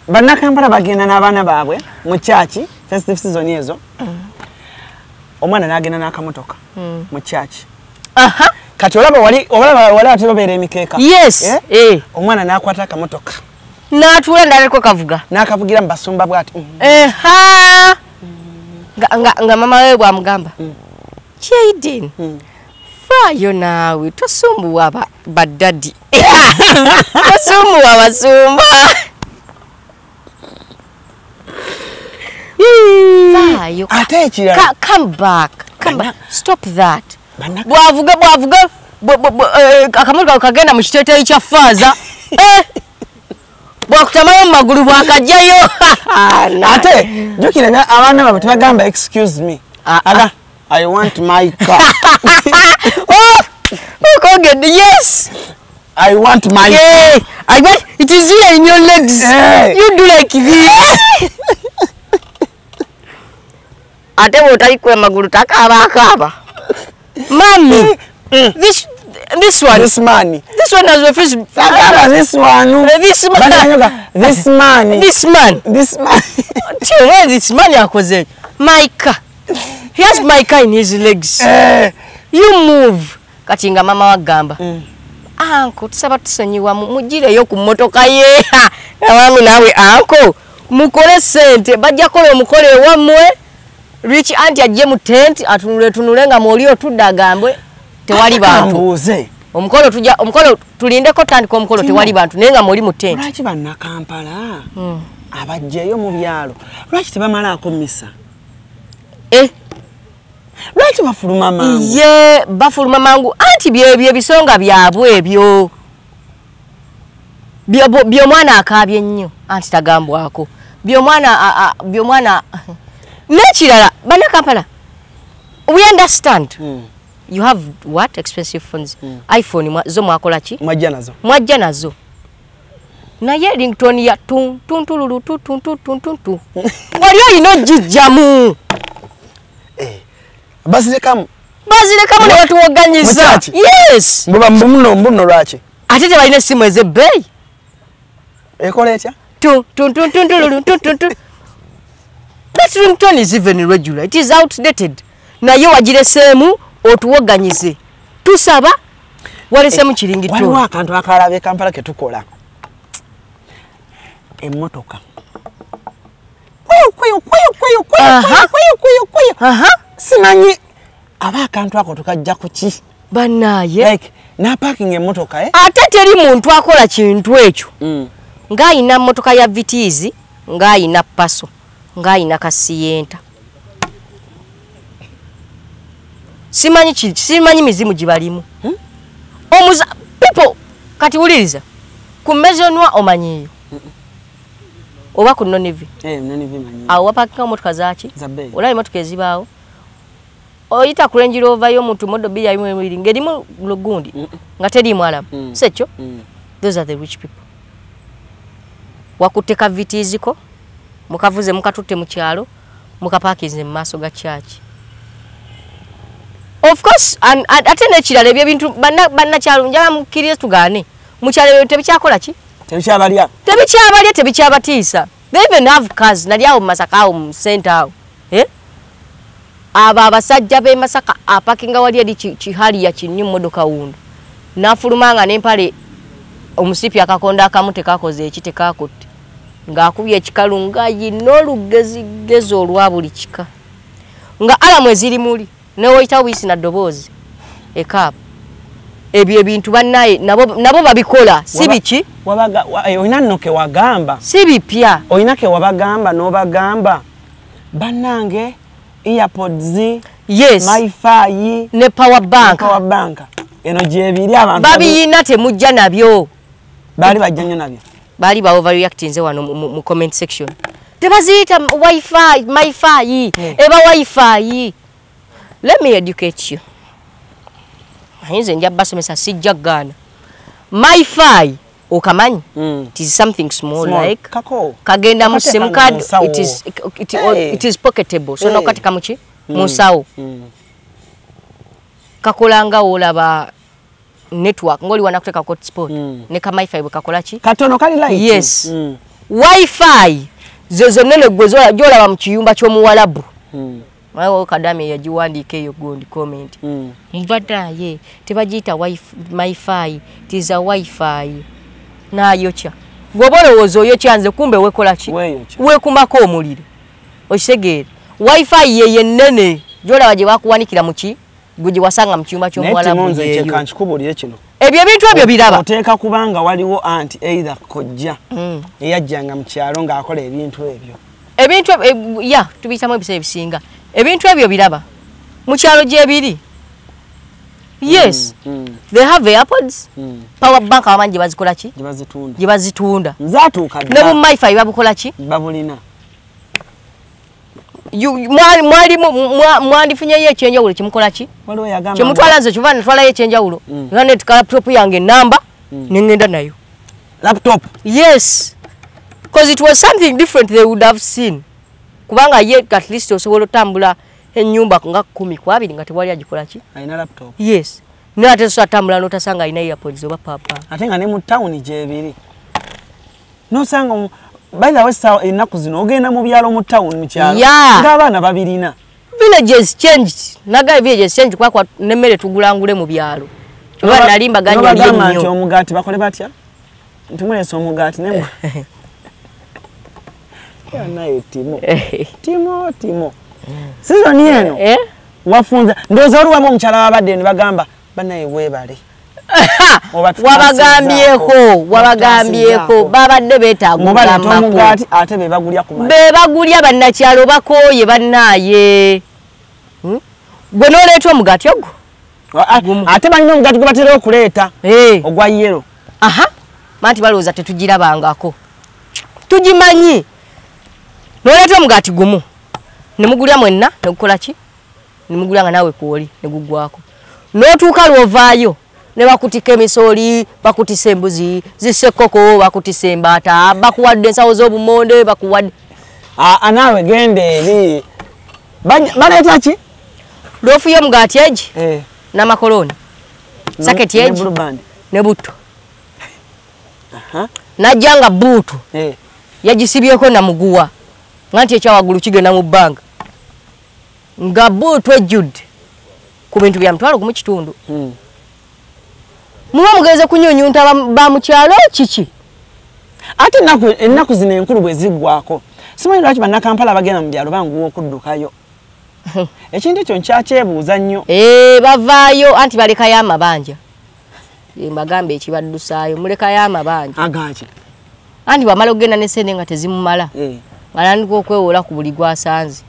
bannakampala bagenda n'abaana baabwe mu kyaki festive season ezo omwana n'agenda n'akamotoka mu kyaki kati olaba wali ate babeera emikeeka omwana n'akwata akamotoka n'atuula ndaleko kavuga n'akavugira mu basumba bw'ati nga mama we bwamugamba Jaden faayo naawe tosumbuwa baddadi tosumbuwa basumba faayo ate ekirala come back stop that bwavuga akamotoka kagenda mu kiteeteeyi kya faaza bwakutamayo mu magulu bwakajjayo ate jukira abaana baabwe tebagamba excuse me I want my car. Yes. I want my car. I bet it is here in your legs. You do like this. Ate wotali kwe magulu takaba. Mommy. This one. This man. This one has a fish. This one. This man. This man. This man. This man. Where this man yakoze? My car. He has my car in his legs. You move. Katinga mama wagamba. Anko tusaba tusonyiwa mugireyo ku motoka ye. Mami nawe anko mukole sente bajja kola omukole wamwe. Rich auntie ajje mu tent atunule nga moli otudagambwe tewali bantu. Omukolo tulindeko tandika omukolo tewali bantu nenga moli mu tent. Lwaki bannakampala abajjeyo mu byalo lwaki tebamalaako misa? Lwaki bafuluma mangu? Ye bafuluma mangu anti bye bisonga byabwe ebyo. Byo mwana akabye nnyo anti tagambwako. Byo mwana nekirala bannakampala. We understand. You have what expensive phones? iPhone zo mwakola ki? Mwajja nazo. Naye ringtone ya tun tululu tun. Waliyo ino jijjamu. Bazilekamu ne watuwoganyiza. Yes. Mbuno lwaki? ate tebalina essimu ez'ebbeeyi ekola etya that ringtone is even irregular, it is outdated. Naye wagireseemu otuwoganyize tusaba waleseemu kiringito. Waliwo akantu akalaba Kampala ke tukola emmotoka simanyi aba akantu ako tukajja kuki bannaaye like na parking emmotoka ate teri muntu akola kintu ekyo ng'ayina mmotoka ya vitiizi ng'ayina paso ng'ayina kasiyenta simanyi mizimu gibalimu people kati wuliriza ku mezonwa omanyiyo oba ku nonivi awo wapakinga motoka zaki olaba emotoka ezibaawo oyita ku Range Rover y'omuntu modo bya imwe ngerimu lugundi nga terimu alamu sekyo those are the rich people wakuteka vitiziko mukavuze mukatutte mu kyalo mukapakize mu maaso ga church. Of course ate nekirala ebyo bintu banna kyalo njala mukiriye tugane mu kyalo tebikyakola ki tebikyabalya tebikyabatiisa. They even have cars nali awo Masaka awo mu center awo aba abasajja be Masaka apakinga wali edi kihali ya kinyu modoka wundo nafulumanga n'empale omusipi akakonda akamute kakoze ekite kakotte ng'akubye ekikalu nga yinolugezi olwa buli kika nga alamu eziri muli ne woyita wisi na dobozi ekapa ebyo ebintu bannaye nabo babikola si biki wabaga oyina nno ke wagamba si bipya oyina ke wabagamba n'obagamba bannange earpods yes Wi-Fi ne power bank eno gyebiri abantu babiyina temujja nabyo bali bajjanyo nabyo bali ba overreacting nze wano mu comment section tebaziyita Wi-Fi MiFi eba Wi-Fi. Let me educate you. Hinze njya basomesa sijja gana MiFi okamanyi it is something small like kagenda mu SIM card it is pocketable so no katika muki musawo kakolanga olaba network ngoli wanakuteka hotspot ne ka MiFi bukakola ki katono kali light yes Wi-Fi zozo nene gwezola jola mu kiyumba kyo muwalabu Mawo kadame yajiwandike eyo gondi comment. Mvata ye tebajita MiFi tiza Wi-Fi na yocha. Gobolo wozo yocyanze kumbe wekola ki? Wekumako omulire. Okisegere. Wi-Fi ye nene jola baje bakuwanikira muki guji wasanga mu kyumba kyo mwala buje eyo. Kanchikubulire kino. Ebyo bintu ebyo biraba. Oteeka kubanga waliwo anti either kojja eyajjanga mu kyalo nga akola ebintu ebyo. Ebintu ya tubitamu ebise ebisinga. Ebintu ebyo biraba mu kyalo gyebiri yes they have AirPods power bank amanji bazikola ki gibazitunda zatuuka ne mu MiFi babukola ki babulina mwandifunye ye ekyenjawulo kimukola ki waliwo yagamba kimutwala nze kiva natwala ye ekyenjawulo internet laptop yange namba nengenda nayo laptop yes because it was something different they would have seen kubanga ye at least osobola tambula ennyumba nga 10 kwa 2 nga tewali agikola ki aina laptop yes ne ate so atambula notasanga ina AirPods oba papa ate nga ne mu town gyebiri no sanga by the way sawa enaku zino ogenda mu byalo mu town mu kyalo ng'abaana babirina villages changed naga villages change kwa nemmere tugulangule mu byalo kuba nalimba ganya lyo nti omugati bakole batya ntumulesa omugati ne naye Timo season yeno wafunza ndoza oli wamo omukyala wabadde ne bagamba banaye webale wabagambyeko babadde beetaaga omugati ate bebagulya ku bebagulya bannakyalo bakooye bannaaye gwe nooleeta omugati ogwo ate balina omugati gwe batera okuleeta ogwa yero manti balowooza tetugirabangako tugimanyi noleeta omugati gumu nemugulya mwenna negukola ki nemugulya nga nawe kuoli negugwako n'otuuka lwovaayo ne bakutika emisooli bakutisa embuzi zisekoko bakutisa embaata bakuwadde ensawo z'obumonde bakuwadde naawe genda eri baleeta ki lwofuye omugati egi n'amakoloni saketi egi ne butto najja nga buutu yagisibyeko namuguwa nganti ekyawagulu kigenda mu bbanga nga buutu ejjudde ku bintu bya mutwalo gumu kitundu muba mugenze kunyunyunta ba mukyalo kiki ate ennaku zino enkulu bwe ziggwako simanyi lwaki bannakampala bagenda mu byalo banguwa okuddukayo ekintu ekyo nkyakyebuuza nnyo bavaayo anti balekayo amabanja mbagamba ekibaddusaayo mulekayo amabanja agaki anti bwamala okugenda n'essente nga tezimumala nga nandika okwewola ku buli gwasanze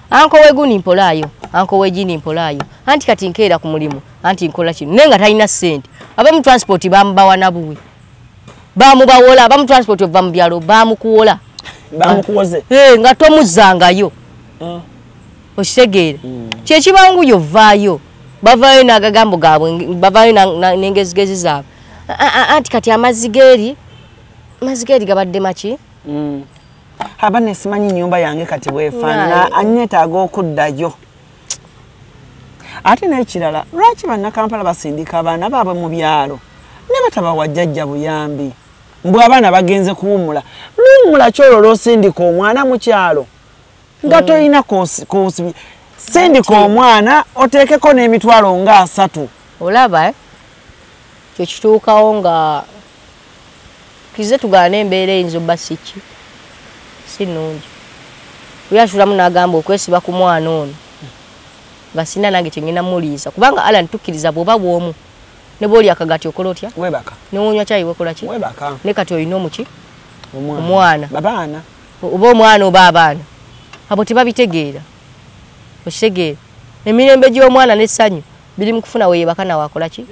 anko weguni mpolaayo anko wegini mpolaayo anti kati nkeera ku mulimu anti nkola kino naye nga talina ssente abamu transport bamubawa nabuwe bamubawola abamu transport ova mu byalo bamukuwola bamukuwoze nga tomuzzangayo okitegeera kyekibanguyo vaayo bavaayo n'agagambo gaabwe bavaayo n'engezigezi zaabwe anti kati amazzi geeri gabadde maki abane simanyi nyumba yange kati bwefaanana anyetaaga okuddayo ate n'ekirala lwaki bannakampala basindika abaana baabwe mu byalo ne batabawa jjajja buyambi mbwe abaana bagenze kuwummula luwummula kyolwo lw'osindika omwana mu kyalo nga tolina sindika omwana oteekeko n'emitwalo nga 3 olaba kyo kituukawo nga kize tugaana embeera eyinza obba siki si nnungi oyasulamu n'agamba okwesiba ku mwana ono nga sina nange kyengenda muliisa kubanga Alan tukkiriza bw'oba bw'omu ne bw'oli akagati okola otya webaka newonywa kyayi wekola ki webaka ne kati olina omuki omwana babaana oba omwana oba abaana abo tebabitegeera okitegeera emirembe gy'omwana n'essanyu biri mu kufuna weeyebaka nawe akola ki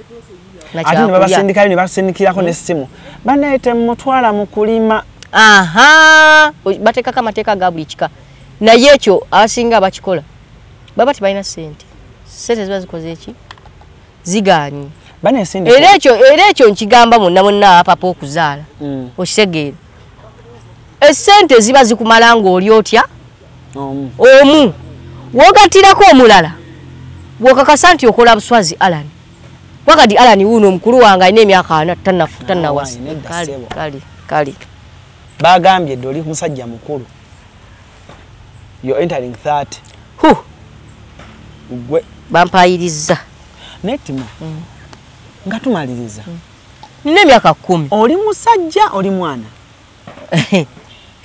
ate ne babasindikayo ne basindikirako n'essimu banayite mutwala mu kulima bateekako amateeka ga buli kika naye ekyo abasinga abakikola baba tebalina ssente ziba zikoze eki zigaanye era ekyo nkigamba munna papa okuzaala okitegeera essente ziba zikumala ng'oli otya omu wogatirako omulala bw'okakasa nti okola buswazi Alan wakati Alan wuno omukulu wange alina emyaka 4 tannawasa kale bagambye dde oli musajja mukulu you're entering 30 gwe bampayiriza netimo nga tumaliriza nina emyaka 10 oli musajja oli mwana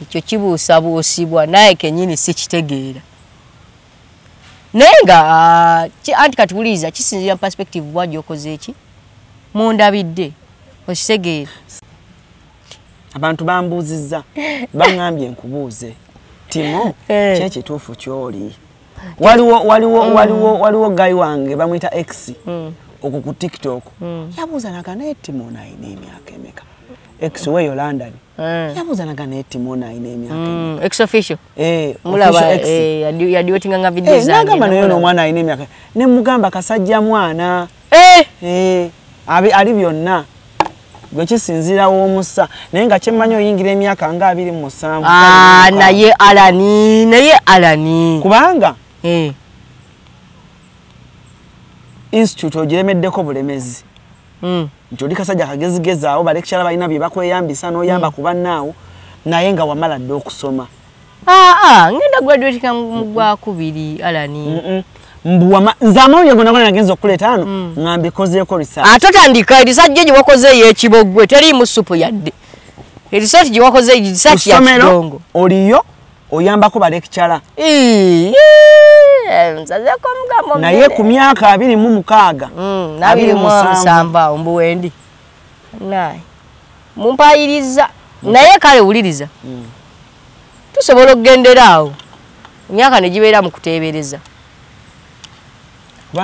ekyo kibuusabuusibwa naye kenyini sikitegeera naye nga anti kati wuliriza kisinzira mu perspective bwajja okoze eki mundabidde okitegeera abantu bambuuzizza baŋŋambye nkubuuze Timo kyekituufu kyoli waliwo gayi wange bamuyita X okwo ku TikTok yabuuzanaga naye Timo nayina emyaka emeka X weyo London yabuuzanaga naye Timo nayina emyaka emeka X official mulaba yadiotinga nga video zange nagamba naye n'omwana ayina emyaka ne mugamba kasajja mwana ali byonna gwe kisinzira w'omusa naye nga kyemmanyi oyingira emyaka nga 27 naye Alani kubanga institute ogiremeddeko bulemezi nti oli kasajja kagezigezaawo balekishara balina bye bakweyambisa n'oyamba ku bannaawo naye nga wamala dde okusoma ngenda graduatinga mu gwakubiri Alani nze amawulire gonna nagenza okuleeta ano nga mbikozeeko research atotandika research gye wakoze ey'ekibogwe teriimu supu yadde research gye wakoze research ya kidongo oliyo oyambako balekishara nsazeko mugambo naye ku myaka 26 27 ombuwendi naye mumpayiriza naye kale wuliriza tusobola okugendera awo emyaka ne gibeera mu kuteebereza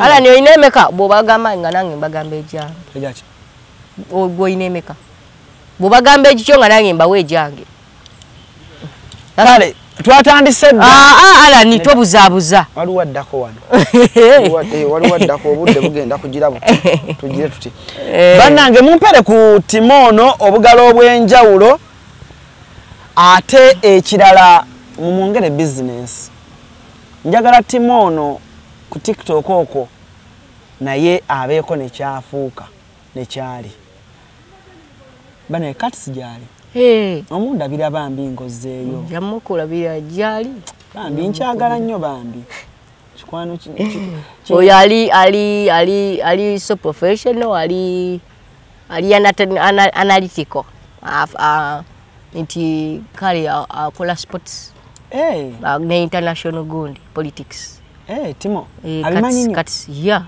Alani oyina emeka bw'obagamba nga nange mbagamba egyange oyina emeka bw'obagamba ekikyo nga nange mbawa egyange kale twatandise Alani tobuzaabuza waliwo addako wano waliwo addako obudde bugenda kugira buti tugire tuti bannange mumpere ku Timo ono obugalo obw'enjawulo ate ekirala mumwongere business njagala Timo ono ku TikTok okwo naye abeeko nekyafuuka nekyali bane katisi jali omundabira bambi ngozeeyo yamukulabira jali bambi nkyagala nnyo bambi kikwano oyo ali so professional ali analytical nti kale akola sports ne international gundi politics Timo abimanyi nnyo yeah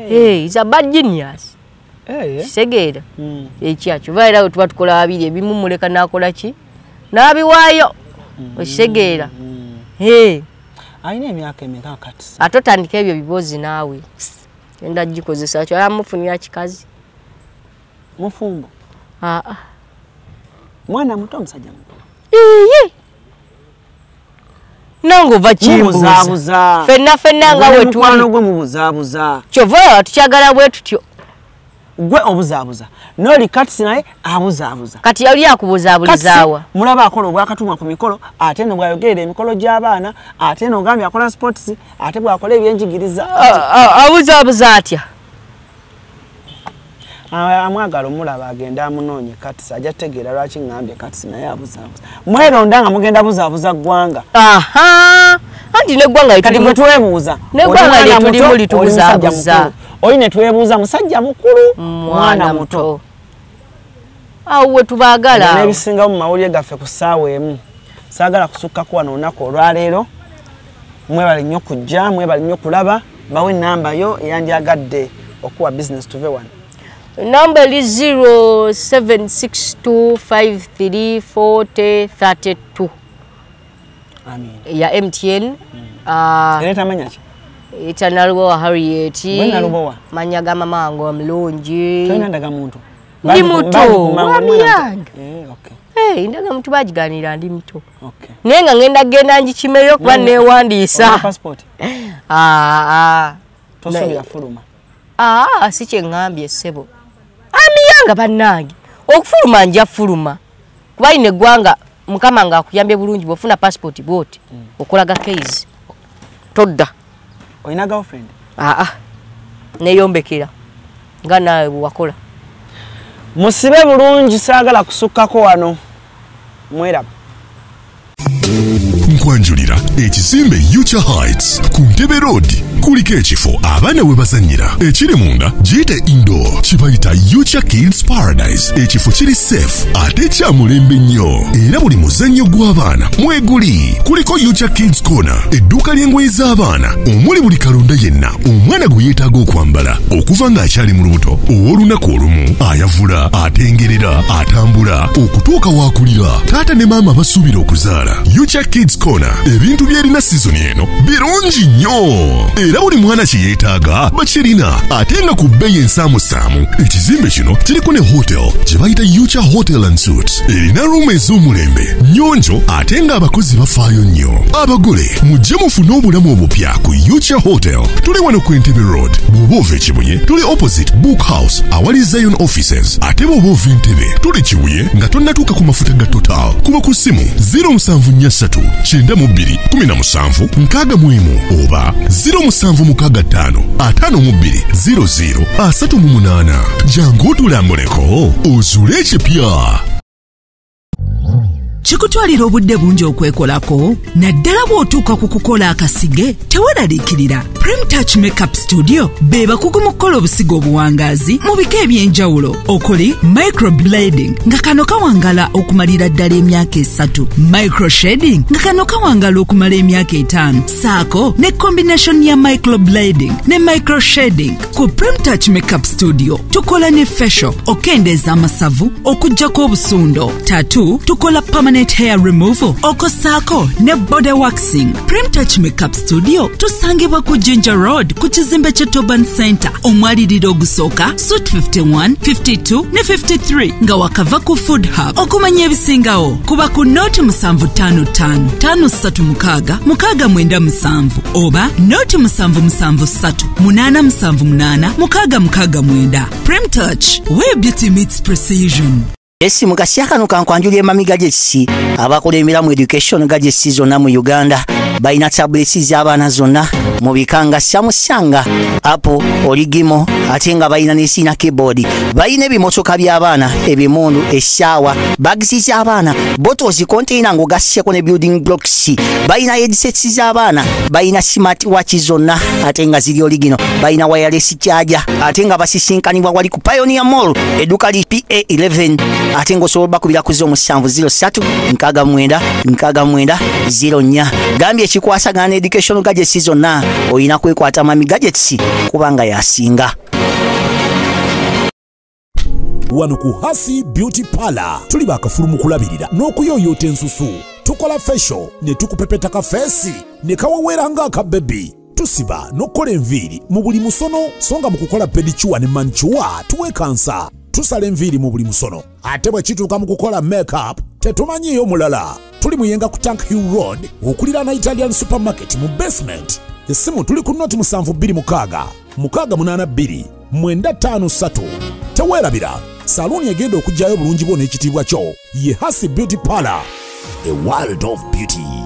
he's a bad genius segera ekyacho vaira tuba tukola abiri ebimu muleka nakola ki nabiwaayo osegera ayina emyaka emeka kati atotandika ebyo bibozi naawe enda gikozesa kyo amufunira kikazi mufumbo mwana muto omusajja muto nango vachimbuza fenna nga wetu mwana gwe mubuzabuza kyova tukyagala bwe tutyo gwe obuzabuza noli katisi naye abuzabuza kati yali akubuzabulizawa mulaba akola obwakatumwa ku mikolo ate no bwayogerera emikolo gy'abaana ate no ngambye akola sports ate bwakola ebyenjigiriza abuzabuza atya amwagala omulaba agenda amunoonye katisi ajja tegeera lwaki ngambye katisi naye abuzabuza mweronda nga mugenda buzabuza ggwanga anti neggwanga kati mwetuwebuuza neggwanga litulimu litubuzabuza oyine twebuuza musajja mukulu mwana muto awe tubagala nebisinga mu mawulire gaffe ku ssaawa emu saagala kusukka ku wano olunaku olwaleero mwebale nnyo kujja mwebale nnyo kulaba bawe namba yo eyandyagadde okuwa business tuve wano number is 0762534032 amin ya MTN ereta manyaki Itanalwa Harriet Bwenalubowa manyaga mama wangu omulungi toina ndaga muntu ndi muto wamyange okay ndaga muntu bajiganira ndi muto okay nenga ngenda genda njikimeyo kuba newandiisa passport tosubira fuluma si kye ngambye ssebo amiyanga bannange okufuluma nja fuluma kuba ine eggwanga mukama nga akuyambye bulungi bwofuna passport bwoti okulaga case todda oyina girlfriend neyombekera nga nawe wakola musibe bulungi saagala kusukkako wano mweraba nkwanjulira ekizimbe Yucha Heights ku Ntebe Road kuliko ekifo abaana we bazannyira ekiri munda giyite indoor kibayita Yucha Kids Paradise ekifo kiri safe ate kya mulembe nnyo era buli muzannyo gw'abaana mweguli kuliko Yucha Kids Corner edduuka ly'engoye z'abaana omuli buli kalonda yenna omwana gwe yeetaaga okwambala okuva ng'akyali mu lubuto ow'olunaku olumu ayavula atengerera atambula okutuuka waakulira taata ne maama basuubira okuzaala Yucha Kids Corner ebintu byerina sizoni eno birungi nnyo era buli mwana kye yeetaaga bakirina ate nga ku bbeeyi ensaamusaamu ekizimbe kino kiriko ne hotel gye bayita Yucha Hotel and Suites erina ruumu ez'omulembe nnyonjo ate nga abakozi bafaayo nnyo abagole mujje mufune obulamu obupya ku Yucha Hotel tuli wano ku Entebbe Road bw'oba ova Kibuye tuli opposite Book House awali Zion Offices ate bw'oba ova Entebbe tuli Kibuye nga tonnatuuka ku mafuta ga Total kuba ku ssimu 0743 92 17 oba 0765520038 jangu otulambuleko ozuule ekipya kikutwalira obudde bungi okwekolako naddala bw'otuuka ku kukola akasige teweeraliikirira Prem Touch Makeup Studio be bakugu mu kukola obusigo obuwangaazi mu bika eby'enjawulo okuli microblading nga kano kawangala okumalira ddala emyaka 3 microshading nga kano kawangala okumala emyaka 5 saako ne combination ya microblading ne microshading ku Prem Touch Makeup Studio tukola ne facial okendeeza amasavu okuggyako obusundo tattoo tukola permanent hair removal okosaako ne body waxing. Prem Touch Makeup Studio tusangibwa ku Ginger Road ku kizimbe kye Toban Center omwaliriro ogusooka Suite 51, 52 ne 53 nga wakava ku Food Hub okumanya ebisingawo kuba ku Note 755 536 697 oba Note 773 878 669. Prem Touch, where beauty meets precision. Esimu kasya kano kankwanjulira emamiga gy'ekisi abakola emiramu education ga gy'essi zonna mu Uganda bayina tablets z'abaana zonna mu bikanga Samsung, Apple, Origimo, ate nga bayina ne sina keyboard. Bayina ebimotoka by'abaana, ebimundu, essaawa, bags z'abaana, bottles, container ng'ogasseko ne building blocks. Bayina headsets z'abaana, bayina smart watch zonna ate nga ziri original. Bayina wireless charger ate nga basisinkanibwa wali ku Pioneer Mall, edduka li PA11 ate ng'osobola bakubira ku 0703-69-69-04. Gambye ekikwasagana educational gadgets zonna oyina kwekwata Mami Gadgets kubanga yasinga. Wano ku Hasi Beauty Parlor tuli bakafulu mu kulabirira n'okuyoyota ensusu. Tukola facial ne tukupepeta ka face ne kawawera nga baby. Tusiba n'okola enviiri mu buli musono, songa mu kukola pedicure ne manicure tuwekansa. Tusala enviiri mu buli musono ate bwe kituuka mu kukola makeup tetumanyiyo mulala. Tuli muyenga ku Tank Hill Road okulira na Italian Supermarket mu basement. Essimu tuli ku noti 72 682 953. Teweerabira saluni egenda okujjayo bulungi bwo n'ekitiibwa kyo ye Hasi Beauty Parlor, a world of beauty.